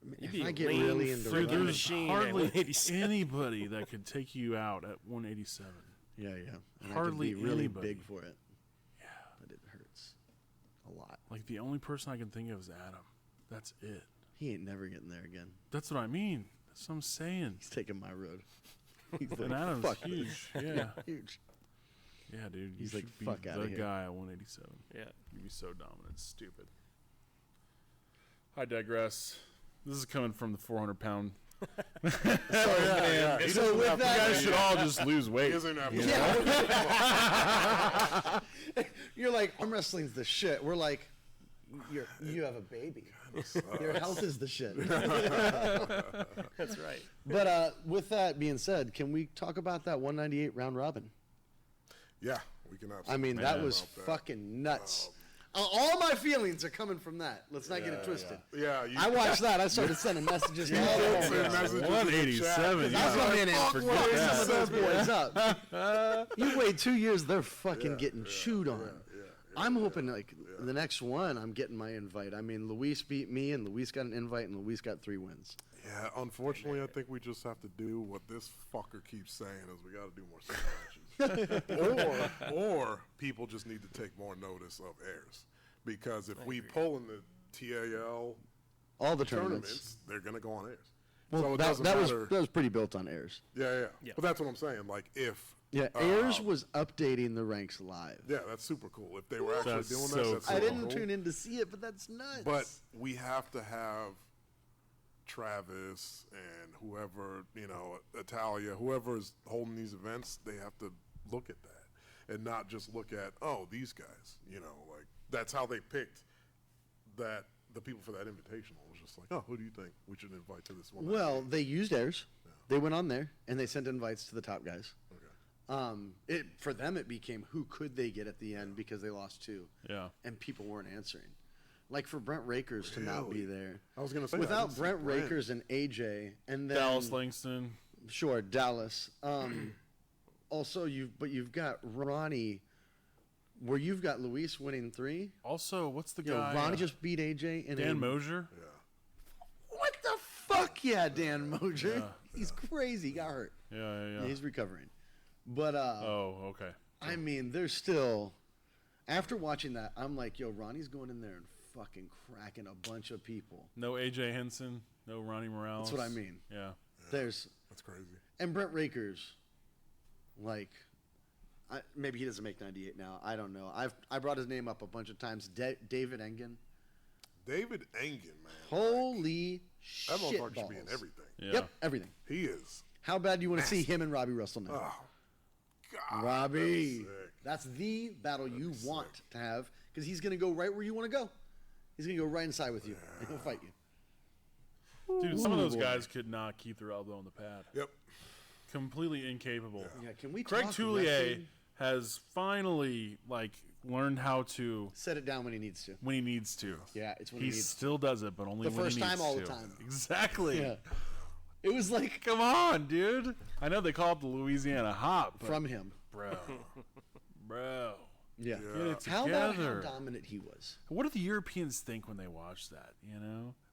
You'd If be I a get lean, really into fruity Dude, running, there's machine at hardly 187. anybody that could take you out at 187. yeah, and Hardly I could be really anybody. big for it. Yeah, but it hurts a lot. Like the only person I can think of is Adam. That's it. He ain't never getting there again. That's what I mean. That's what I'm saying. He's taking my road. He's And Adam's fuck huge. this. Yeah. Huge. Yeah, dude. He's you like, should be "Fuck outta the here." guy at 187. Yeah. You'd be so dominant. It's stupid. I digress. This is coming from the 400-pound. So You with that, guys should all just lose He weight. doesn't have you're like, arm wrestling's the shit. We're like, you have a baby. Your health is the shit. That's right. But with that being said, can we talk about that 198 round robin? Yeah, we can absolutely. I mean, that Man. was fucking nuts. All my feelings are coming from that. Let's not get it twisted. Yeah, you I watched that. I started sending messages to all did of send them. messages in the 187. chat. I was Yeah. coming in and Fuck fucking some of those 187. boys up. You wait 2 years, they're fucking getting chewed on. I'm hoping like the next one, I'm getting my invite. I mean, Luis beat me, and Luis got an invite, and Luis got 3 wins. Yeah, unfortunately, I think we just have to do what this fucker keeps saying: is we got to do more simulations, or people just need to take more notice of airs, because if we pull in the TAL All the tournaments, tournaments. they're gonna go on airs. Well, so it that doesn't was matter. that was pretty built on airs. Yeah. Yeah. But that's what I'm saying. Like if Airs was updating the ranks live. yeah, that's super cool. If they were actually That's doing so this, that's cool. I super didn't cool. tune in to see it, but that's nuts. But we have to have Travis and whoever, Italia, whoever is holding these events, they have to look at that and not just look at, oh, these guys, like that's how they picked that the people for that invitational. It was just like, oh, who do you think we should invite to this one? well, they used airs. They went on there and they sent invites to the top guys. Okay. For them, it became who could they get at the end because they lost 2. Yeah. And people weren't answering. Like for Brent Rakers to not be Really? there. I was gonna say I Without didn't see Brent Brent. Rakers and AJ, and then Dallas Langston. sure Dallas. Also, you've got Ronnie, where you've got Luis winning 3. Also, what's the Yo, guy? Ronnie just beat AJ and Dan Mosier. What the fuck? Yeah, Dan Mosier. Yeah. He's crazy. He got hurt. Yeah. He's recovering. But Oh, okay. I mean, there's still. After watching that, I'm like, yo, Ronnie's going in there and fucking cracking a bunch of people. No AJ Henson. No Ronnie Morales. That's what I mean. Yeah. There's That's crazy. and Brent Rakers, like, maybe he doesn't make 98 now. I don't know. I brought his name up a bunch of times. David Engen. David Engen, man. Holy That shit motherfucker should be in balls. everything. Yeah. Yep, everything. He is. How bad do you want to see him and Robbie wrestle now? Oh, God. Robbie, that's sick. that's the battle you want to have because he's going to go right where you want to go. He's going to go right inside with you and he'll fight you. Dude, some of those boy. guys could not keep their elbow on the pad. Yep. Completely incapable. Yeah, can we Craig talk Toulier wrestling? has finally learned how to Set it down when he needs to. when he needs to. Yeah, it's when he he needs still does it, but only The when first he needs time, all the to. time. Exactly. Yeah. It was like Come on, dude. I know they call it the Louisiana Hop, but from him. bro. Yeah. Get it How about how together. dominant he was? What do the Europeans think when they watch that?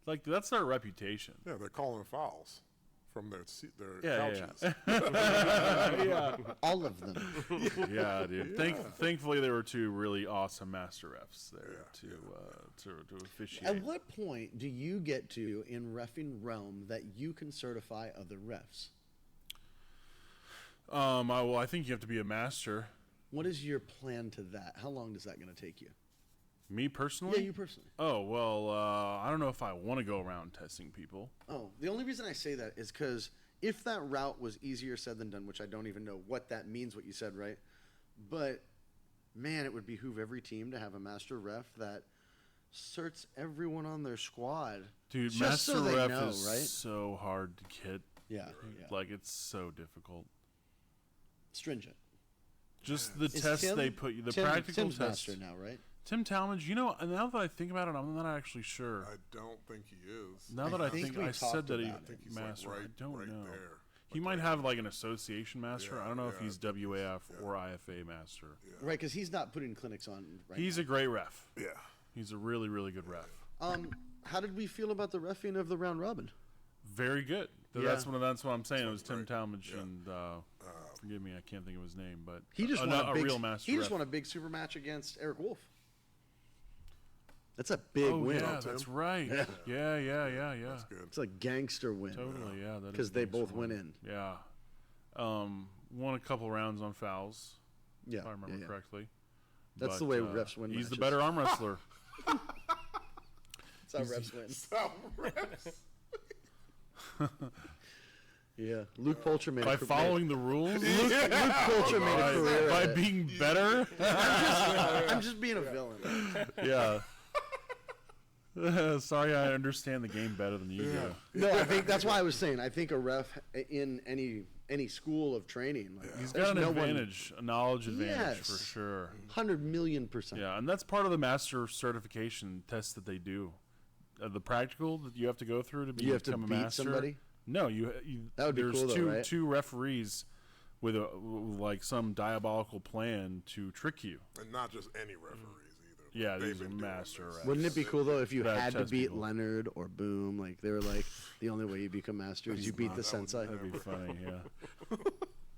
Like that's their reputation. Yeah, they're calling fouls from their Yeah, couches. Yeah, All of them. yeah, dude. Thankfully, there were 2 really awesome master refs there to officiate. At what point do you get to in reffing realm that you can certify other refs? I think you have to be a master. What is your plan to that? How long is that going to take you? Me personally? Yeah, you personally. Oh, well, I don't know if I want to go around testing people. Oh, the only reason I say that is because if that route was easier said than done, which I don't even know what that means, what you said, right? But, man, it would behoove every team to have a master ref that certs everyone on their squad. Dude, just master so they ref know, is right? so hard to get. Yeah, yeah. Like, it's so difficult. Stringent. Just the Is tests Tim- they put you, the Tim- practical Tim's tests. master now, right? Tim Talmadge, now that I think about it, I'm not actually sure. I don't think he is. Now that I think think we I said talked that he about it. I think he's master, like I don't right know. there. He might have like an association master. Yeah, I don't know if yeah, he's I think he's- WAF yeah. or IFA master. Right, because he's not putting clinics on right He's now. a great ref. Yeah. He's a really, really good ref. How did we feel about the reffing of the round robin? Very good. Yeah. That's what I'm saying. It was Tim right. Talmadge Yeah. and forgive me, I can't think of his name, but He just a, won a big, real master. He just ref. won a big super match against Eric Wolf. That's a big Oh win. yeah, Tim? that's right. Yeah. Yeah. That's good. It's a gangster win. Totally, yeah. that is Because they a both gangster went win. in. Yeah. Won a couple rounds on fouls, Yeah, if I remember yeah. correctly. That's But, the way refs win He's the matches. better arm wrestler. That's how refs win. So, refs. Yeah, Luke Polcher made By a career. following the rules? Luke Polcher made a career by at it. being better? I'm just being a villain. Yeah. Sorry, I understand the game better than you do. No, I think that's why I was saying. I think a ref in any school of training, like He's there's got an no one- advantage, a knowledge advantage for Yes. sure. 100,000,000%. Yeah, and that's part of the master certification test that they do. The practical that you have to go through to You have to become a beat master. somebody? No, you That would be there's cool though, two right? two referees with like some diabolical plan to trick you. And not just any referees either. Yeah, They've these are been doing master this. refs. Wouldn't it be cool though if you Bad had to test beat people. Leonard or Boom? Like they were like the only way you become master is you beat the sensei. That'd be funny, yeah.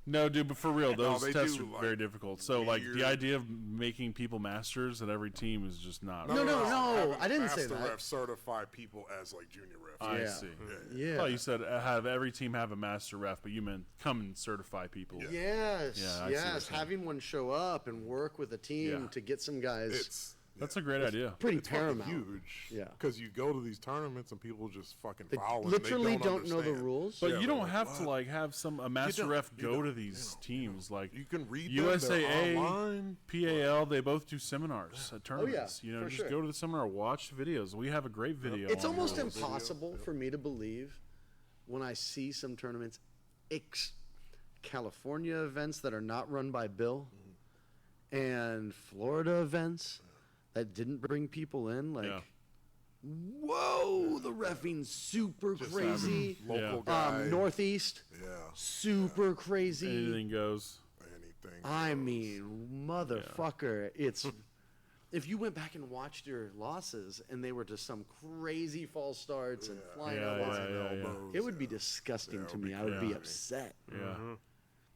No, dude, but for real, those they tests do, are like, very difficult. So, like, the weird- idea of making people masters at every team is just not. No, Having I didn't say master that. refs certify people as like junior refs. I Yeah. see. Yeah. I thought you said have every team have a master ref, but you meant come and certify people. Yes, Yeah, I see what you're yes. saying. Having one show up and work with a team Yeah. to get some guys. It's That's a great idea. pretty it's fucking paramount. huge. Yeah. Because you go to these tournaments and people just fucking They foul. and literally they don't know the understand. rules. But Yeah, you they're don't like, have to "What?" like have a master don't, ref you go don't, to you these don't, teams. Like You can read them. USAA, They're online. PAL, they both do seminars at tournaments. for Just sure. go to the seminar, watch videos. We have a great video. It's on almost those. impossible for me to believe when I see some tournaments, California events that are not run by Bill, and Florida events that didn't bring people in. Like, Yeah. whoa, the reffing's super Just crazy. having local guy. Northeast, Yeah. super crazy. Anything goes. Anything. I goes. mean, motherfucker, it's. If you went back and watched your losses and they were to some crazy false starts and flying Yeah, elbows, yeah. Elbows, it would be yeah. disgusting Yeah, to it would me. be I would be crazy. upset. Yeah.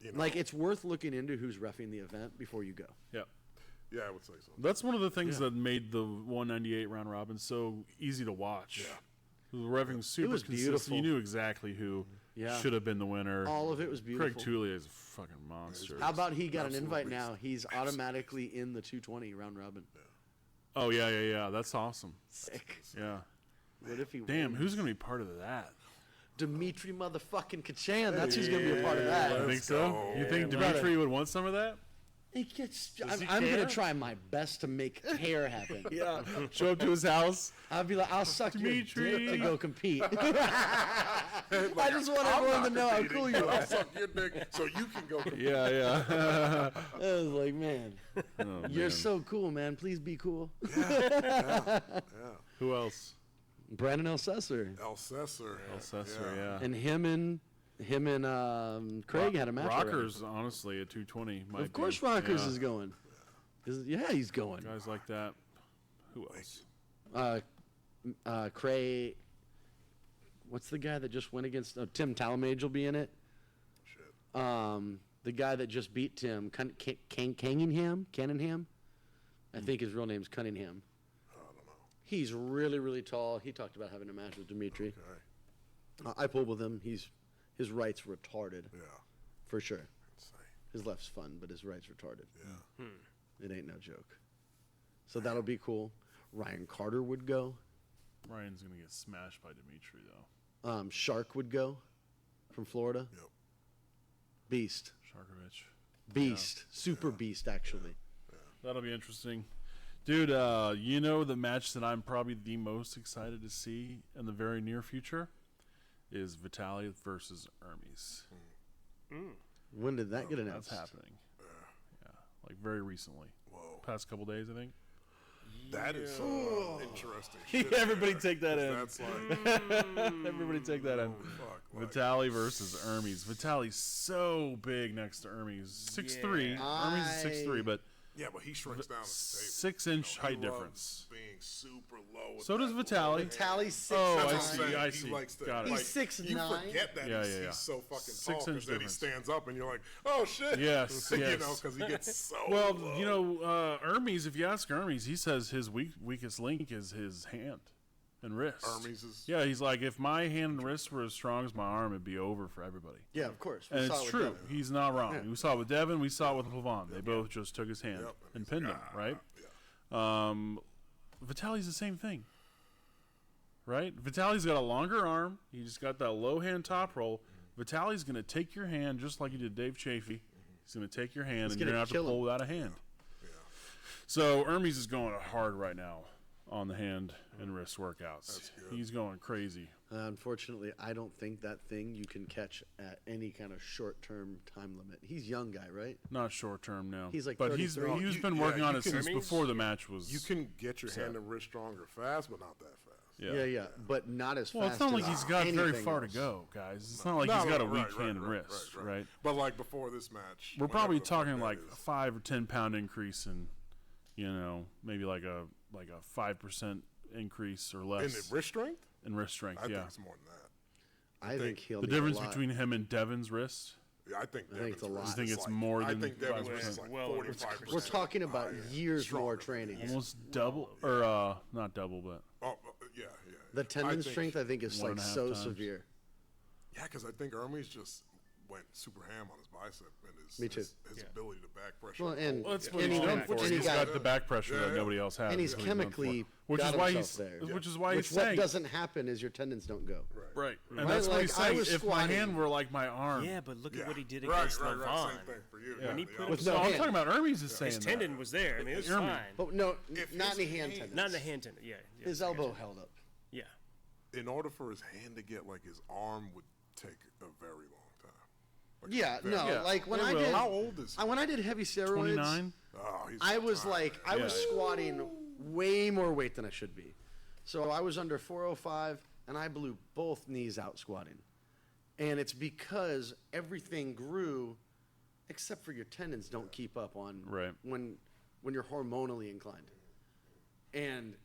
You know, Like, it's worth looking into who's reffing the event before you go. Yeah. yeah, I would say so. That's one of the things that made the 198 round robin so easy to watch. Yeah. The revving super was consistent. beautiful. You knew exactly who Yeah. should have been the winner. All of it was beautiful. Craig Tullier is a fucking monster. How about he got an Absolute invite beast. now? He's automatically in the 220 round robin. Oh yeah. That's awesome. Sick. Yeah. What if he Damn, wins? who's gonna be part of that? Dimitri motherfucking Kachan. That's who's going to be a part of that. You think so? You think brother. Dimitri would want some of that? He gets, Does he I'm going care? to try my best to make care happen. Yeah. Show up to his house. I'll be like, I'll suck Dimitri. your dick to go compete. Like, I just want I'm everyone not to know how competing, cool you but I'll are. suck your dick so you can go compete. Yeah. I was like, man, Oh, you're man. so cool, man. Please be cool. Who else? Brandon Elsesser. Elsesser. Elsesser, yeah. And him and Craig had a match. already. Rockers, honestly, at 220. Might Of course, be. Rockers Yeah. is going. Yeah, he's going. Guys like that. Who else? Craig. What's the guy that just went against? Tim Talmadge will be in it. Shit. The guy that just beat Tim, Cunningham. I think his real name's Cunningham. I don't know. He's really, really tall. He talked about having a match with Dimitri. Okay. I pulled with him. His right's retarded Yeah. for sure. Insane. His left's fun, but his right's retarded. Yeah. It ain't no joke. So that'll be cool. Ryan Carter would go. Ryan's going to get smashed by Dimitri, though. Shark would go from Florida. Yep. Beast. Sharkovich. Beast. Super beast, actually. That'll be interesting. Dude, the match that I'm probably the most excited to see in the very near future is Vitaly versus Hermes. When did that get announced? That's happening. Yeah. like very recently. Whoa. Past couple days, I think. That is interesting. Everybody take that in. That's like, Everybody take that in. fuck, like, Vitali versus Hermes. Vitali's so big next to Hermes. 6'3". Yeah. Hermes is 6'3", but yeah, but he shrinks down at the table. 6-inch He height loves difference. Being super low. with So does that Vitali. low Tally's 6'9". Oh, That's I what I'm see, saying. I He see. likes to, Got it. like, He's 6'9". You forget that Yeah, he's yeah. so fucking 6 tall inch because then he difference. stands up and you're like, oh shit. Yes, You yes. know, because he gets so Well, low. you know, Hermes, if you ask Hermes, he says his weakest link is his hand and wrist. Hermes is Yeah, he's like, if my hand and wrist were as strong as my arm, it'd be over for everybody. Yeah, of course. We And saw it's it with true. Devin. He's not wrong. Yeah. We saw it with Devin. We saw it with Levon. They both just took his hand Yep. and pinned him, right? Yeah. Vitali's the same thing, right? Vitali's got a longer arm. He just got that low hand top roll. Vitali's going to take your hand just like he did Dave Chafee. He's going to take your hand, and you're gonna going to have to kill him. pull without a hand. So Hermes is going hard right now on the hand and wrist workouts. He's going crazy. Unfortunately, I don't think that thing you can catch at any kind of short-term time limit. He's a young guy, right? Not short term now. He's like but 33. he's You- been yeah, working on you it can- since Hermes? before the match was. You can get your set. hand and wrist stronger fast, but not that fast. Yeah, but not as Well, fast it's not like as he's got very anything far else. to go, guys. It's not like No, he's got no, a weak right, hand and right, wrist, right. right? But like before this match, We're whenever probably the fuck talking that like is. a 5 or 10 pound increase in, maybe like a 5% increase or in less the wrist strength. in wrist strength. I yeah, think it's more than that. I think he'll the need a difference lot. between him and Devin's wrist. Yeah, I think it's a lot. wrist You think is it's like- more I than think Devin's 5%? wrist is like Well, 45%. We're talking about years more training. Almost double, or not double, but Oh, yeah. The tendon think- strength, I think, is One like and a half so times. severe. Yeah, because I think Hermes just went super ham on his bicep and his Me too. his ability to back pressure. Well, and well, that's and what he he's done got- for. and He's he got- got the back pressure Yeah, that yeah. nobody else has. and he's That's what done for. chemically which got is why himself he's there. which is why he's Which what saying doesn't happen is your tendons don't go. right, and Right, that's what like, he's I saying. was If my squatting- hand were like my arm, Yeah, but look Yeah. at what he did Right, against right, Levon. right. Same thing for you. When Yeah, he the put other With So no I'm hand. talking about Hermes is saying His that. tendon was there. I mean, it was Hear me. fine. But no, If not his in the hand hand- tendons. Not in the hand tendon. Yeah. yes, His I elbow gotcha. held up. Yeah. in order for his hand to get like his arm would take a very long time. Like, Yeah, very- no, Yeah, like when it I will. did, How old is he? when I did heavy steroids, 29. Oh, he's I was fine. like, I was Yeah. squatting way more weight than I should be. So I was under 405, and I blew both knees out squatting. And it's because everything grew, except for your tendons don't keep up on Right. when you're hormonally inclined. And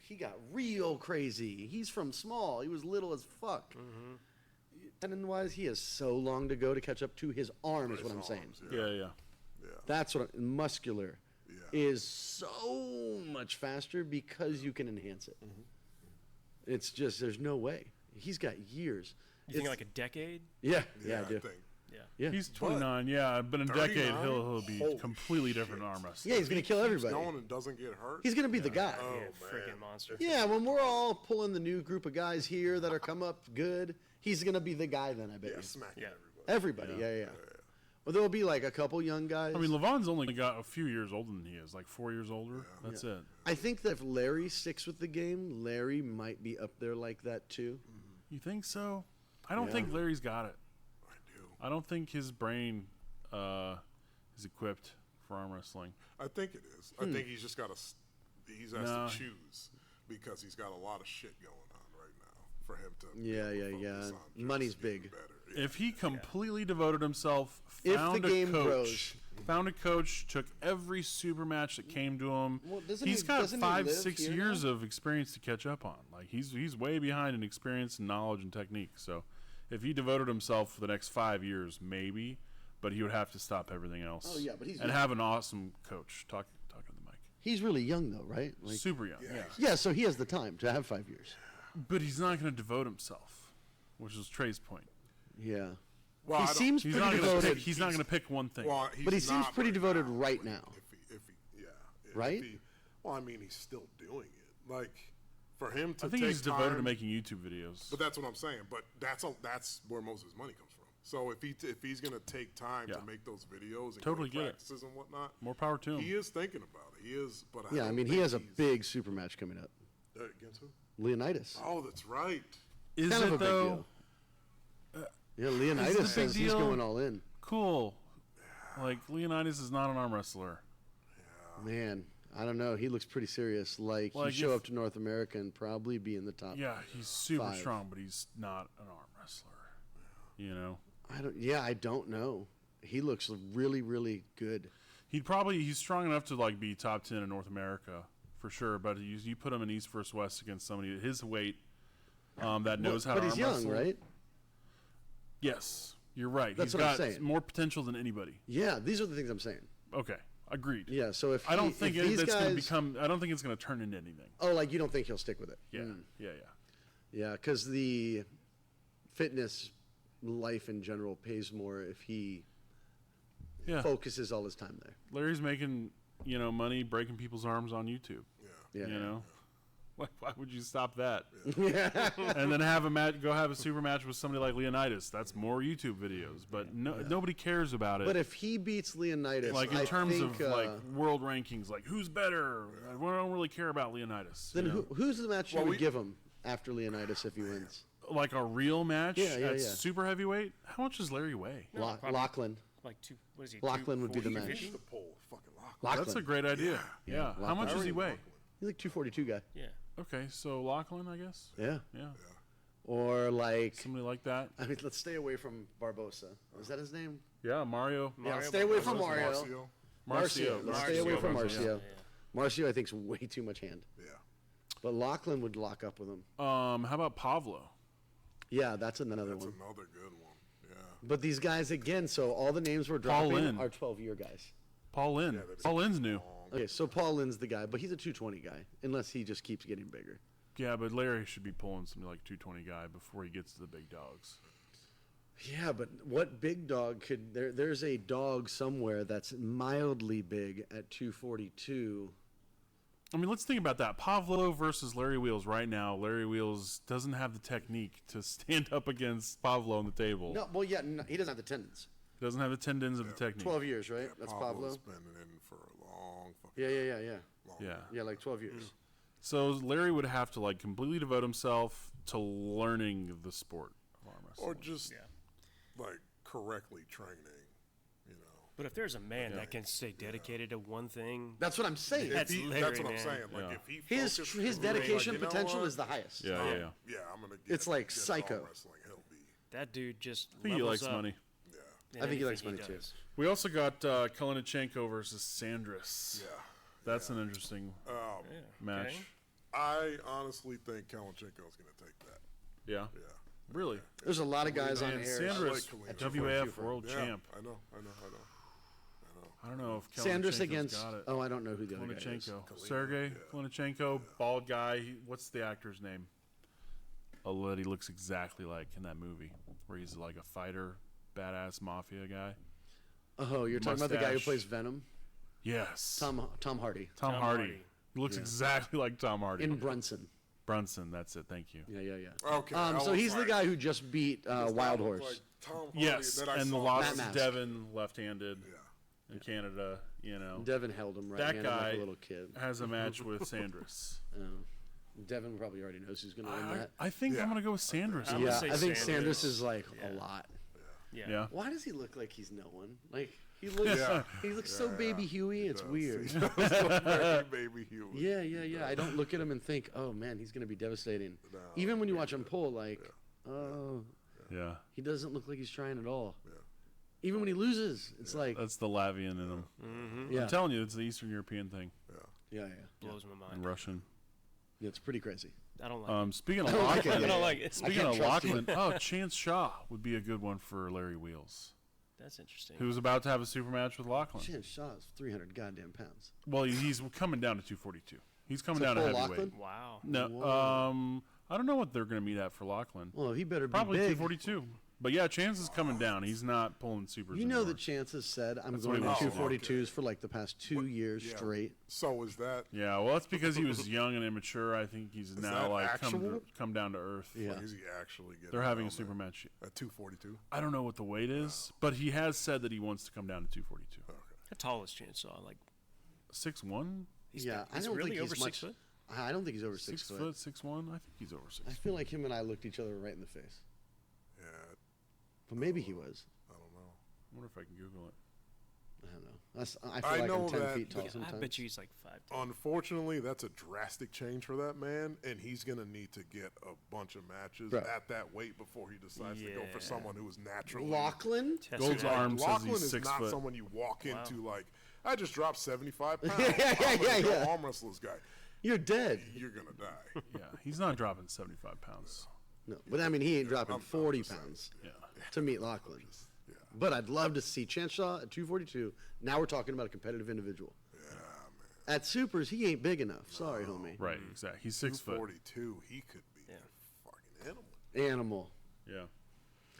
he got real crazy. He's from small. He was little as fuck. Tendon wise, he has so long to go to catch up to his arm. Is what I'm saying. Arms, Yeah. That's what muscular Yeah. is so much faster because you can enhance it. It's just there's no way. He's got years. You think It's- like a decade? yeah, Yeah, I do. I think. Yeah. Yeah, He's 29, yeah, but in a decade 39? he'll be Holy completely shit. different arm wrestler. yeah, he's gonna kill Keeps everybody. going and doesn't get hurt. He's gonna be the guy. Oh, Yeah, man. freaking monster. Yeah, when we're all pulling the new group of guys here that are come up good, he's gonna be the guy. Then I bet Yeah, you. smacking Yeah. everybody. Everybody, yeah. Well, there'll be like a couple young guys. I mean, Levon's only got a few years older than he is, like 4 years older. That's it. I think that if Larry sticks with the game, Larry might be up there like that too. You think so? I don't Yeah. think Larry's got it. I do. I don't think his brain is equipped for arm wrestling. I think it is. I think he's just got to. He's has No. to choose because he's got a lot of shit going on right now for him to. Yeah, be yeah, able to yeah. focus on just Money's getting big. better. Yeah. If he completely devoted himself, If found the game a coach, grows. found a coach, took every super match that came to him, Well, he's doesn't got he 5, live 6 here years now? of experience to catch up on. Like he's way behind in experience and knowledge and technique. So if he devoted himself for the next 5 years, maybe, but he would have to stop everything else. Oh, yeah, but he's and young. have an awesome coach. Talking to the mic. He's really young though, right? Like, Super young, yeah. yeah, so he has the time to have 5 years. But he's not going to devote himself, which is Trey's point. Yeah. Well, I He don't- seems He's pretty not going to devoted. pick. He's not going to pick one thing. Well, But he he's seems not pretty right devoted now, right but now. If he, yeah. Right? Well, I mean, he's still doing it. Like for him to I think take he's devoted to time- making YouTube videos. But that's what I'm saying. But that's where most of his money comes from. So if he's gonna take time Yeah. to make those videos and Totally go get to it. practices and whatnot, More power to him. he is thinking about it. He is, but Yeah, I don't mean, he think has a he's- big super match coming up. against who? Leonidas. Oh, that's right. Is kind it of a big though? deal. Yeah, Is it a Leonidas big says he's deal? going all in. Cool. Like Leonidas is not an arm wrestler. Man, I don't know. He looks pretty serious. Like, Like, he'd show if- up to North America and probably be in the top. Yeah, he's super 5. strong, but he's not an arm wrestler. You know, I don't know. He looks really, really good. he's strong enough to like be top 10 in North America for sure. But you put him in East versus West against somebody at his weight that knows how But to he's arm young, wrestle. right? Yes, you're right. That's He's what I'm got saying. more potential than anybody. Yeah, these are the things I'm saying. Okay, agreed. Yeah, so if I don't think if these that's going to guys, become. I don't think it's going to turn into anything. Oh, like you don't think he'll stick with it? Yeah, Mm. yeah. Yeah, because the fitness life in general pays more if he Yeah. focuses all his time there. Larry's making money breaking people's arms on YouTube. Yeah. You know, like why would you stop that? Yeah. And then have a match, go have a super match with somebody like Leonidas. That's more YouTube videos, but nobody cares about it. But if he beats Leonidas, like in I terms think, of like world rankings, like who's better? We don't really care about Leonidas. then you know? who's the match you Well, would we- give him after Leonidas if he wins? Like a real match Yeah, at yeah. super heavyweight? How much does Larry weigh? probably- Lachlan. Like what is he? Lachlan would be the 240, match. He 250? used to pull fucking lock. Lachlan. That's a great idea. Yeah. How much does he weigh? He's like 242 guy. Yeah. Okay, so Lachlan, I guess. Yeah. Yeah. Or like, Somebody like that. I mean, let's stay away from Barbosa. Is that his name? Yeah, Mario. Yeah, stay away from Marcio. Mario. Let's stay away from Marcio. Marcio. Marcio, I think, is way too much hand. Yeah. But Lachlan would lock up with him. How about Pavlo? Yeah, that's another That's one. another good one. Yeah. But these guys, again, so all the names we're Paul dropping Lynn. are 12-year guys. Paul Lynn. Yeah, that'd be Paul Lynn's new. Okay, so Paul Lynn's the guy, but he's a 220 guy, unless he just keeps getting bigger. Yeah, but Larry should be pulling something like 220 guy before he gets to the big dogs. Yeah, but what big dog could... There's a dog somewhere that's mildly big at 242. I mean, let's think about that. Pavlo versus Larry Wheels right now. Larry Wheels doesn't have the technique to stand up against Pavlo on the table. No, well, yeah, no, he doesn't have the tendons. He doesn't have the tendons of the technique. 12 years, right? That's Pablo? Pablo's been in for a long fucking Yeah. long Yeah. Yeah, like 12 years. So Larry would have to like completely devote himself to learning the sport of arm wrestling. Or just like correctly training, you know. But if there's a man that can stay dedicated to one thing, That's what I'm saying. That's That's Larry, what I'm man. saying. Like Yeah. if he His focused his and dedication like, you know potential what? is the highest. Yeah. Yeah, I'm gonna. Get, It's like get psycho. arm wrestling, he'll be. that dude just I think he levels likes up money. in I think he likes anything money, too. does. We also got Kalinichenko versus Sandris. Yeah. That's an interesting match. okay. I honestly think Kalinchenko's gonna take that. Yeah. Yeah. Really? There's a lot of guys on And here. Sandris, like WAF 242. world Yeah. champ. I know. I don't know if Sandris Kalinichenko's against. got it. Oh, I don't know who the other guy is. Kalinichenko. Sergey Kalinichenko, bald guy. What's the actor's name? That he looks exactly like in that movie, where he's like a fighter, badass mafia guy. Oh, you're talking about the guy who Mustache. plays Venom? Yes. Tom Hardy. Tom Tom Hardy. Hardy. He looks exactly like Tom Hardy. In Brunson. Brunson, that's it. Thank you. Yeah. Okay. So he's the guy who just beat Wild Horse. Like Tom Hardy, Yes, that I and the saw. loss Matt of Mask. Devin, left-handed Yeah. in Canada. You know, Devin held him right that handed like guy a little kid. has a match with Sandris. Devin probably already knows who's going to win that. I think Yeah. I'm gonna go with Sandris. I'm Yeah, gonna say I think Sanders. Sanders is like Yeah. a lot. Yeah. Why does he look like he's no one? Like he looks so baby Huey. It's weird. Very baby Huey. Yeah. I don't look at him and think, oh man, he's gonna be devastating. No, Even when you watch him pull, like, oh, Yeah. he doesn't look like he's trying at all. Even when he loses, it's like, That's the Lavian in him. yeah, I'm telling you, it's the Eastern European thing. yeah. Blows my And mind. Russian. Yeah, it's pretty crazy. I don't like. Speaking of I don't like Lachlan, it. I don't like it. speaking can't of trust you. Lachlan, Chance Shaw would be a good one for Larry Wheels, That's interesting. who's about to have a super match with Lachlan. Chance Shaw is 300 goddamn pounds. Well, he's coming down to 242. He's coming To down to pull heavyweight. Lachlan? Wow. No, Whoa. I don't know what they're going to meet at for Lachlan. Well, he better be Probably big. 242. But yeah, Chance is coming down. He's not pulling supers. You know anymore. that Chance has said, I'm That's going what to he wants to do. 242s for like the past 2 years Yeah. straight. So is that? Yeah, well, that's because he was young and immature. I think he's now that like actual? come down to earth. Yeah. Like, is he actually getting? They're having a down super there match. at 242. I don't know what the weight is, but he has said that he wants to come down to 242. How tall is Chainsaw? Like 6'1", he's Yeah, I he's don't really think he's over much. 6 foot. I don't think he's over 6 6 foot. foot, 6'1". I think he's over 6. I feel like him and I looked each other right in the face. Yeah, But maybe he was. I don't know. I wonder if I can Google it. I don't know. I feel like know I'm 10 that- feet tall I sometimes. bet you he's like 5'10". Unfortunately, that's a drastic change for that man, and he's going to need to get a bunch of matches Right. at that weight before he decides to go for Yeah. someone who is naturally. Lachlan? Test Gold's it out. arm says Lachlan he's is 6 not foot. someone you walk Wow. into like, I just dropped 75 pounds. Yeah, I'm gonna go yeah. arm wrestle this guy. You're dead. You're going to die. Yeah, he's not dropping 75 pounds. No, but I mean, he ain't dropping I'm 40 just saying. pounds Yeah. to meet Lachlan. Yeah. But I'd love to see Chance Shaw at 242. Now we're talking about a competitive individual. Yeah, man. At supers, he ain't big enough. Sorry, homie. Right, exactly. He's 6 foot. 242, he could be Yeah. a fucking animal. Animal. Yeah.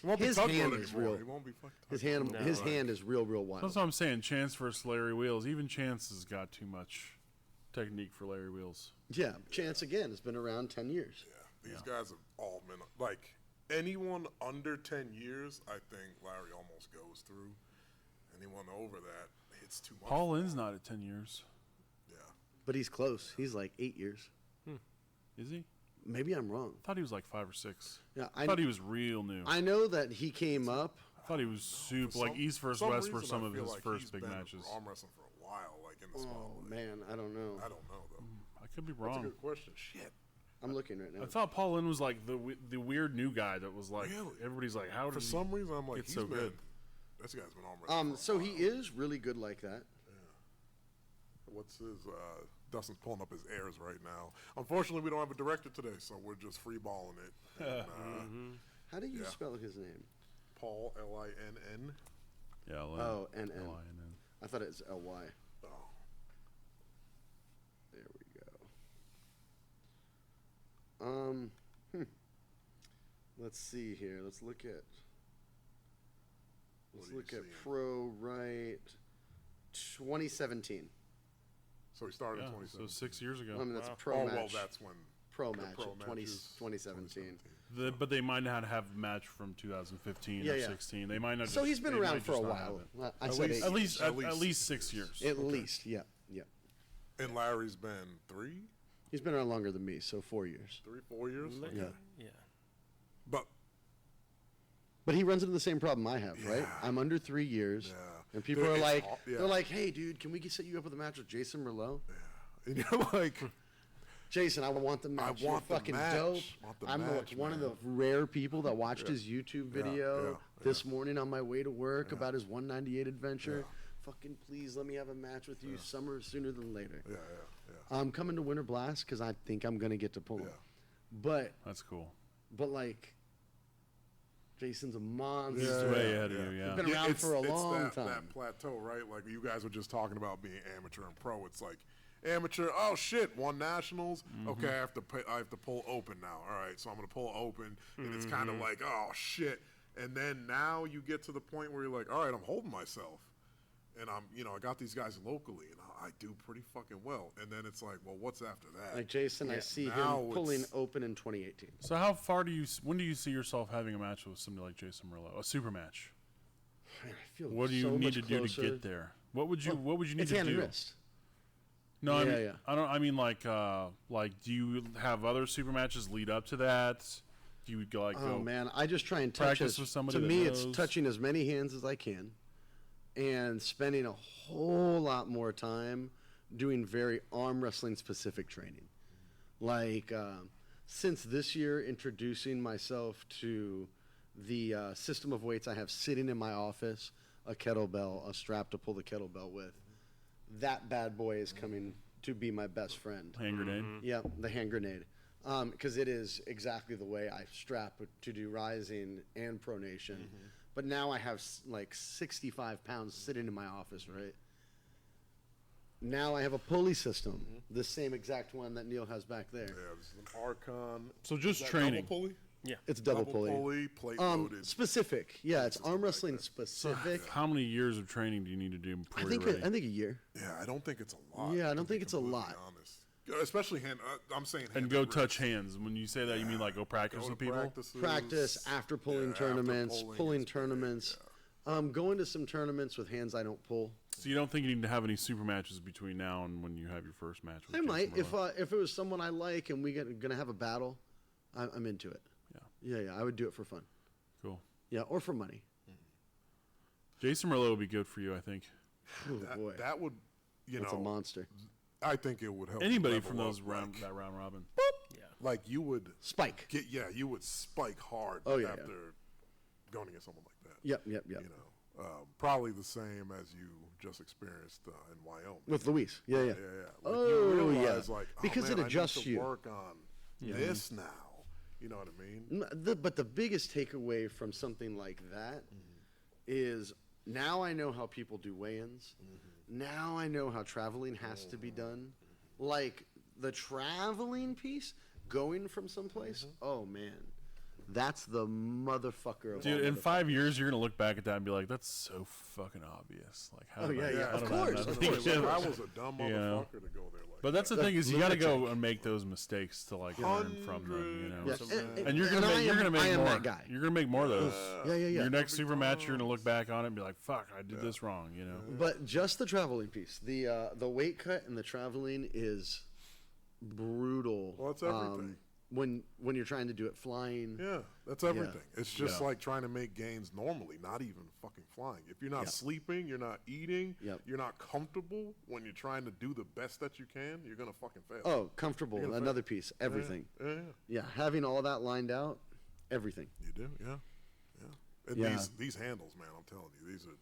He won't be His tugboat hand is anymore. real. He won't be fucking His tugboat. hand, his hand is real wild. That's what I'm saying. Chance versus Larry Wheels. Even Chance has got too much technique for Larry Wheels. Yeah, Chance again has been around 10 years. Yeah, these guys have all been like anyone under 10 years. I think Larry almost goes through. Anyone over that, it's too much. Paul Lynn's not at 10 years. Yeah, But he's close. He's like 8 years. Is he? Maybe I'm wrong. I thought he was like 5 or 6. Yeah, I thought he was real new. I know that he came up. I thought he was super, For like some- East versus some West were reason, some I of feel his like first he's big been matches. arm wrestling for a while, like in the Oh spotlight. man, I don't know. I don't know though. I could be That's a wrong. good question. Shit. I'm looking right now. I thought Paul Lynn was like the weird new guy that was like Really? everybody's like, how For did he some reason, I'm like, get he's so been. good? This guy's been arm wrestling. for a So he while. is really good like that. What's his? Dustin's pulling up his airs right now. Unfortunately, we don't have a director today, so we're just free balling it. And, How do you Yeah. spell his name? Paul Linn. Yeah. Oh, N-N. L-I-N-N. I thought it was L-Y. Oh, There we go. Let's see here. Let's look at What are you seeing? Pro Right 2017. so he started in Yeah, 2017. so 6 years ago. I mean, that's a Wow. pro Oh match. well, that's when pro the match pro of 20, matches, 2017. But they might not have a match from 2015 Yeah, or yeah. 16. They might not. So just- he's been they around might for a just not have while. it. I At said least- eight. At least, At at least least 6 6 years. At least, yeah. And Larry's been 3, He's been around longer than me, so 4 years. 4 years. Look- Yeah. Yeah. But But he runs into the same problem I have, right? Yeah. I'm under 3 years, Yeah. and people Dude, are it's like, hard- yeah. they're like, "Hey, dude, can we set you up with a match with Jason Merlot?" and you're like, Jason, I want the match. You're want the fucking match. dope. Want the I'm match, one of man. the rare people that watched his YouTube video yeah, this morning on my way to work about his 198 adventure. Fucking please let me have a match with you sooner than later. yeah. I'm coming to Winter Blast because I think I'm gonna get to pull him. Yeah. But That's cool. like, Jason's a monster. He's way ahead of you. He's Yeah. been around it's- for a it's long that, time. That plateau, right? Like you guys were just talking about being amateur and pro. It's like amateur. Oh shit, won nationals. Okay, I have to pull open now. All right, so I'm gonna pull open, and it's kind of like, oh shit. And then now you get to the point where you're like, all right, I'm holding myself, and I got these guys locally, and I do pretty fucking well. And then it's like, well, what's after that? Like Jason, I see Now him pulling it's- open in 2018. So how far do you? When do you see yourself having a match with somebody like Jason Merlot? A super match. Man, I feel What do you so need much to do to closer. get there? What would you need It's to hand do? and wrist. No, I Yeah, mean, yeah. I don't. I mean, like, do you have other super matches lead up to that? Do you go like Oh go? man, I just try and touch practice as, with somebody to that me, knows. it's touching as many hands as I can, and spending a whole lot more time doing very arm wrestling specific training. Like since this year, introducing myself to the system of weights I have sitting in my office, a kettlebell, a strap to pull the kettlebell with. That bad boy is coming to be my best friend. Hand grenade. Yeah, the hand grenade. Because it is exactly the way I strap to do rising and pronation. But now I have like 65 pounds sitting in my office, right? Now I have a pulley system, the same exact one that Neil has back there. Yeah, this is an Archon. So just Is that training. Double pulley? Yeah. It's double pulley. plate loaded. Specific. Yeah, it's arm wrestling specific. How many years of training do you need to do before I you're think ready? I think a year. Yeah, I don't think it's a lot. Yeah, I to don't be think it's a completely lot. Honest. Especially hand. I'm saying hand and go wrist. touch hands. When you say that, you mean like go practice Go to with people? practices. Practice after pulling after tournaments, pulling is big, tournaments. Going to some tournaments with hands I don't pull. So you don't think you need to have any super matches between now and when you have your first match? With I Jason might Merlot? if it was someone I like and gonna have a battle. I'm into it. Yeah. I would do it for fun. Cool. Yeah, or for money. Jason Merlot would be good for you, I think. Oh, boy. that would, That's a monster. I think it would help Anybody level from those up, round like, that round robin. Yeah. like you would Spike. you would spike hard Oh, yeah, after going against someone like that. Yep. You know, probably the same as you just experienced in Wyoming. With Luis. Yeah. Like Oh, you yeah. realize, like, Because man, it adjusts I need to you. work on this now. You know what I mean? But the biggest takeaway from something like that is now I know how people do weigh-ins. Now I know how traveling has to be done. Like the traveling piece, going from someplace. Oh man, that's the motherfucker of Dude, all in motherfuckers. 5 years, you're gonna look back at that and be like, "That's so fucking obvious." Like, how? Oh, did yeah, I- yeah, how of did I course, not of think course, of of I that? was a dumb You know. motherfucker to go there like But that's the That's thing is, you got to lunatic. go and make those mistakes to like learn from them. You know, Yeah, and you're gonna make I am more. that guy. You're gonna make more of those. Yeah. Your next super match, you're gonna look back on it and be like, "Fuck, I did this wrong." You know. But just the traveling piece, the weight cut and the traveling is brutal. Well, it's everything. When you're trying to do it flying. Yeah, that's everything. It's just Yeah. like trying to make gains normally, not even fucking flying. If you're not Yep. sleeping, you're not eating, Yep. you're not comfortable when you're trying to do the best that you can, you're gonna fucking fail. Oh, comfortable. You're gonna Another piece. Everything. Yeah, Yeah, having all that lined out, everything. you do. Yeah. And Yeah. these handles, man, I'm telling you, these are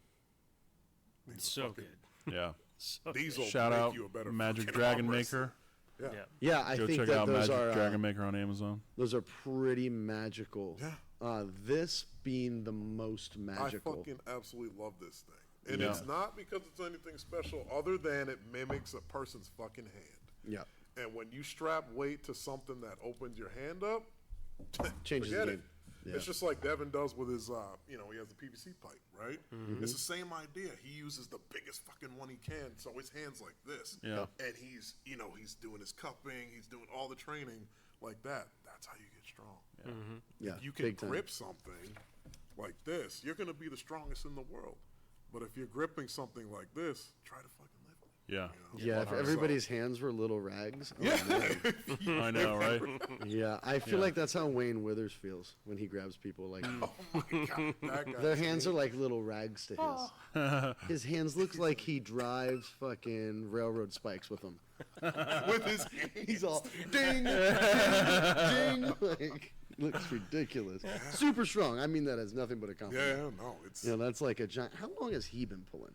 So fucking- good. Yeah. So these good. will Shout make out you a better Magic fucking Dragon arm wrestler. Maker. Yeah. Yeah. Yeah, I Go think check that out those Magic are Dragon Maker on Amazon. those are pretty magical. Yeah. This being the most I magical. fucking absolutely love this thing. And Yeah. it's not because it's anything special other than it mimics a person's fucking hand. Yeah, And when you strap weight to something that opens your hand up, changes the forget game. it. Yeah. It's just like Devin does with his, he has the PVC pipe, right? Mm-hmm. It's the same idea. He uses the biggest fucking one he can, so his hand's like this. Yeah. And he's doing his cupping, he's doing all the training like that. That's how you get strong. Yeah, You can big time. grip something like this, you're going to be the strongest in the world. But if you're gripping something like this, try to fucking lift it. Yeah. Yeah, if everybody's hands were little rags. Oh, man. I know, right? Yeah, I feel like that's how Wayne Withers feels when he grabs people. Like Oh my God, that guy. their hands are like little rags to his. His hands look like he drives fucking railroad spikes with them. with his hands. He's all ding, ding, ding. Like, looks ridiculous. Super strong. I mean that as nothing but a compliment. Yeah, no, it's You know, that's like a giant. How long has he been pulling?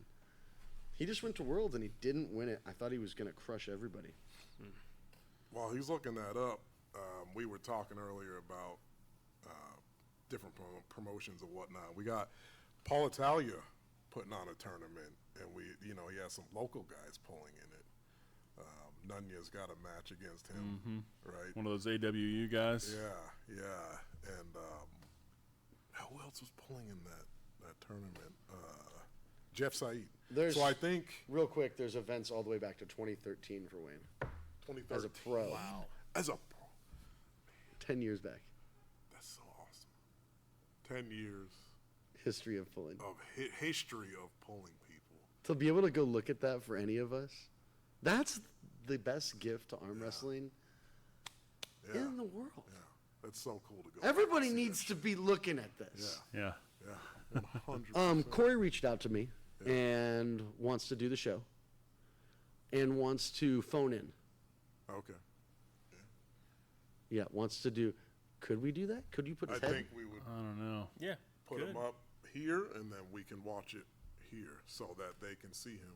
He just went to Worlds and he didn't win it. I thought he was going to crush everybody. while he's looking that up. We were talking earlier about different promotions and whatnot. We got Paul Italia putting on a tournament, and he has some local guys pulling in it. Nunya's got a match against him, right? One of those AWU guys. Yeah. And who else was pulling in that tournament? Jeff Said. There's- So I think Real quick, there's events all the way back to 2013 for Wayne 2013. as a pro. Wow. As a pro. 10 years back. That's so awesome. 10 years History of pulling. of history of pulling people. To be able to go look at that for any of us, that's the best gift to arm wrestling Yeah. in the world. Yeah. That's so cool to go. Everybody see needs that to shit. be looking at this. Yeah. Yeah. 100%. Corey reached out to me and wants to do the show and wants to phone in. Okay. Yeah, wants to do. Could we do that? Could you put I his head? think we would I don't know. Yeah. put good. him up here, and then we can watch it here so that they can see him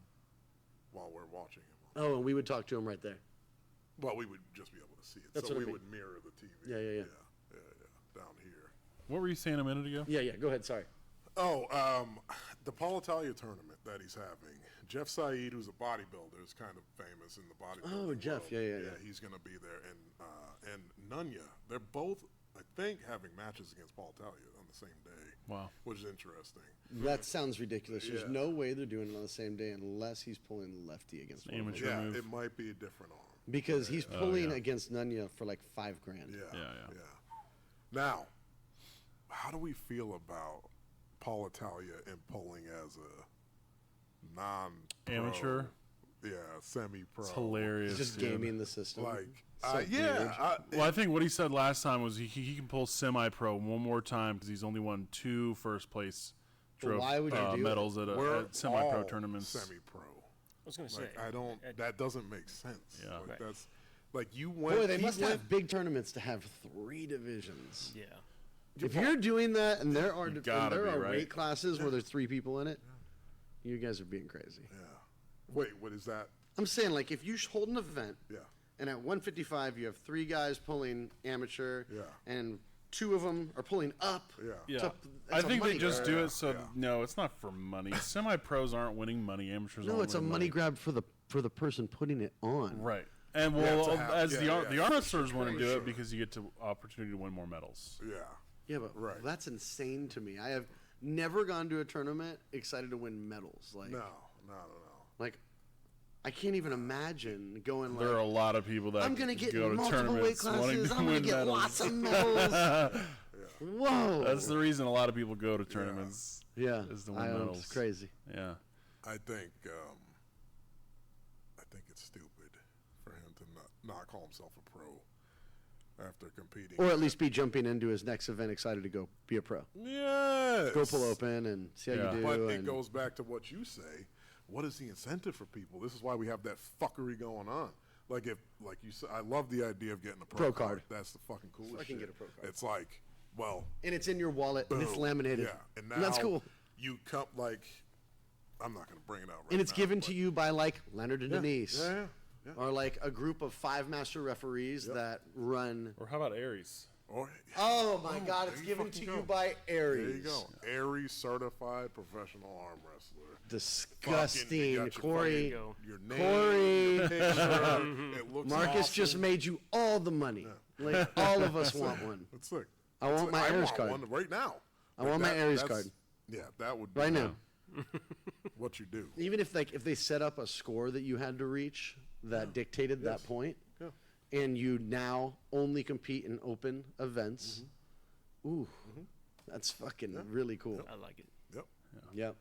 while we're watching him. Oh, and we would talk to him right there. Well, we would just be able to see it. That's so what I we mean. would mirror the TV. Yeah. Yeah. Down here. What were you saying a minute ago? Yeah. Go ahead. Sorry. Oh, the Paul Italia tournament that he's having. Jeff Said, who's a bodybuilder, is kind of famous in the bodybuilding Oh, Jeff. world. Yeah. He's going to be there, and Nunya. They're both, I think, having matches against Paul Italia on the same day. Wow. Which is interesting. That sounds ridiculous. There's Yeah. no way they're doing it on the same day unless he's pulling lefty against one of Amateur. them. Yeah, move. it might be a different arm. Because he's pulling yeah. against Nunya for like $5,000. Yeah. Yeah. Now, how do we feel about Paul Italia and pulling as a Amateur? Yeah, semi-pro. It's hilarious. He's just dude. gaming the system. Like, So weird. Well, I think what he said last time was he can pull semi-pro one more time because he's only won 2 first place drove why would you do medals at We're semi-pro all tournaments. semi-pro. I was gonna say. Like, I don't. That doesn't make sense. Yeah. Like, Right. that's like you went. Boy, they he must went- have big tournaments to have 3 divisions. Yeah. If you're doing that, and there are gotta be, right? weight classes where there's 3 people in it, you guys are being crazy. Yeah. Wait, what is that? I'm saying, like, if you hold an event, Yeah. and at 155 you have 3 guys pulling amateur, Yeah. and 2 of them are pulling up. Yeah. Yeah, to- I it's a think they money just grab. do it so. Yeah. No, it's not for money. Semi-pros aren't winning money. Amateurs No, aren't it's a winning money grab for the person putting it on. Right. And Yeah, well, to have- as yeah, the yeah, armsters want to do sure. it because you get to opportunity to win more medals. Yeah. Yeah, but Right. that's insane to me. I have never gone to a tournament excited to win medals. Like, No. like I can't even imagine going. There are a Like, lot of people that I'm gonna get go to multiple weight tournaments wanting classes. to I'm gonna win get medals. lots of medals. Whoa. That's the reason a lot of people go to tournaments. yeah. is to win I know, medals. it's crazy. Yeah. I think it's stupid for him to not call himself a pro after competing. Or at least be jumping into his next event excited to go be a pro. Yes. Go pull open and see how Yeah. you do. But it and goes back to what you say. What is the incentive for people? This is why we have that fuckery going on. Like you said, I love the idea of getting a pro card. That's the fucking coolest I can shit. get a pro card. It's like, well, and it's in your wallet and it's boom. laminated. Yeah, and now And that's cool. You come like, I'm not gonna bring it out right And it's now, given but- to you by like Leonard and Denise. Yeah. Or like a group of 5 master referees that run. Or how about Aries? Or, Oh my God! there It's you given fucking to go. you by Aries. There you go. Aries certified professional arm wrestler. Disgusting, Fucking- you got Corey. Go. Your name, Corey. your picture, it looks Marcus awesome. just made you all the money. Like all of us want one. That's sick. I want my I Aries want card. one right now. I want my Aries that's- card. Yeah, that would be Right now. what you do. Even if they set up a score that you had to reach that dictated that point, Yeah. and you now only compete in open events, ooh, that's fucking really cool. I like it. Yep. Yep.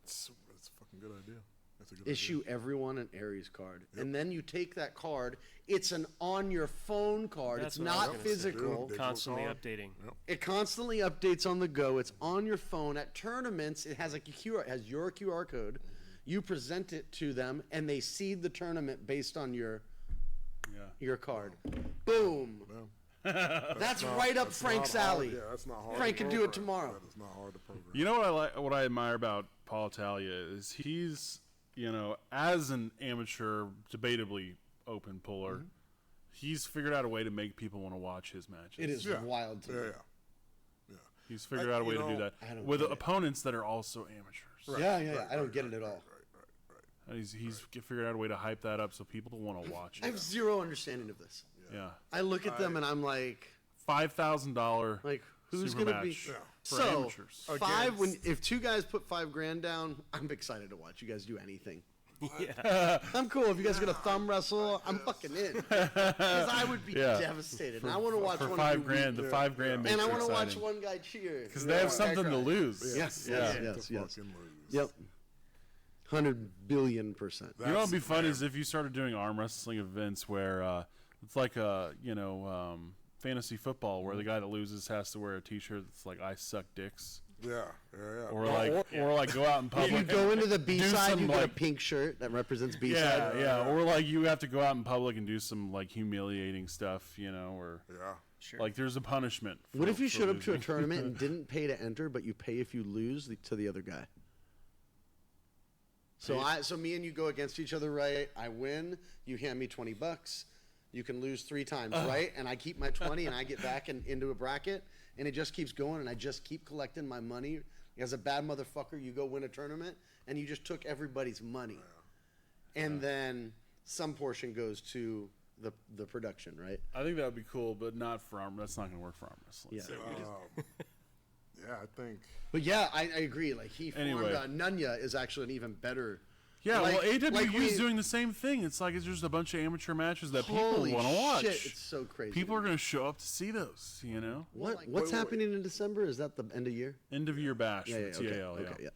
It's a fucking good idea. That's a good Issue everyone an Aries card, and then you take that card. It's an on your phone card. That's it's what I was not gonna say. physical. Digital Constantly card. updating. Yep. It constantly updates on the go. It's on your phone. At tournaments, it has like a QR. It has your QR code. You present it to them, and they seed the tournament based on your card. Boom. That's right up That's Frank's not hard. alley. Yeah, that's not hard. Frank to can do it program. tomorrow. That is not hard to program. You know what I like? What I admire about Paul Italia is he's, as an amateur, debatably open puller, he's figured out a way to make people want to watch his matches. It is Yeah. wild to me. Yeah. He's figured out a way to do that I don't with get it. opponents that are also amateurs. Yeah. I don't get it at all. And he's figured out a way to hype that up so people want to watch I it. have zero understanding of this. Yeah, I look at them and I'm like, $5,000 who's super gonna be? match for So amateurs. if 2 guys put $5,000 down, I'm excited to watch you guys do anything. Yeah. I'm cool. If you guys are gonna thumb wrestle, I'm fucking in. Because I would be devastated. And I want to watch for one $5 of you grand. The weep. $5,000 makes And I it want to watch exciting. one guy cheer. Because they have something to lose. Yes, Yeah. yes. To fucking lose. Yep. 100 billion %. You know what'd be fun is if you started doing arm wrestling events where it's like a fantasy football where the guy that loses has to wear a T-shirt that's like "I suck dicks," Yeah. or like go out in If public. you go into the B side, some, you get a like- pink shirt that represents B yeah, side. yeah, or like you have to go out in public and do some like humiliating stuff, or Yeah. Sure. like there's a punishment. What if you for showed up to a losing. tournament and didn't pay to enter, but you pay if you lose to the other guy? So me and you go against each other, right? I win. You hand me $20. You can lose 3 times, right? And I keep my 20, and I get back into a bracket, and it just keeps going, and I just keep collecting my money. As a bad motherfucker, you go win a tournament, and you just took everybody's money, and then some portion goes to the production, right? I think that would be cool, but not for arm. That's not going to work for arm wrestling. Yeah. Yeah, I think. But yeah, I agree. Like he formed Anyway. Nunya is actually an even better. Yeah, Like- well, AWU like is doing the same thing. It's like it's just a bunch of amateur matches that Holy people want to watch. shit, it's so crazy. People are going to show up to see those. What's wait. happening in December? Is that the end of year? End of year bash Yeah, for yeah, TAL. okay, yeah.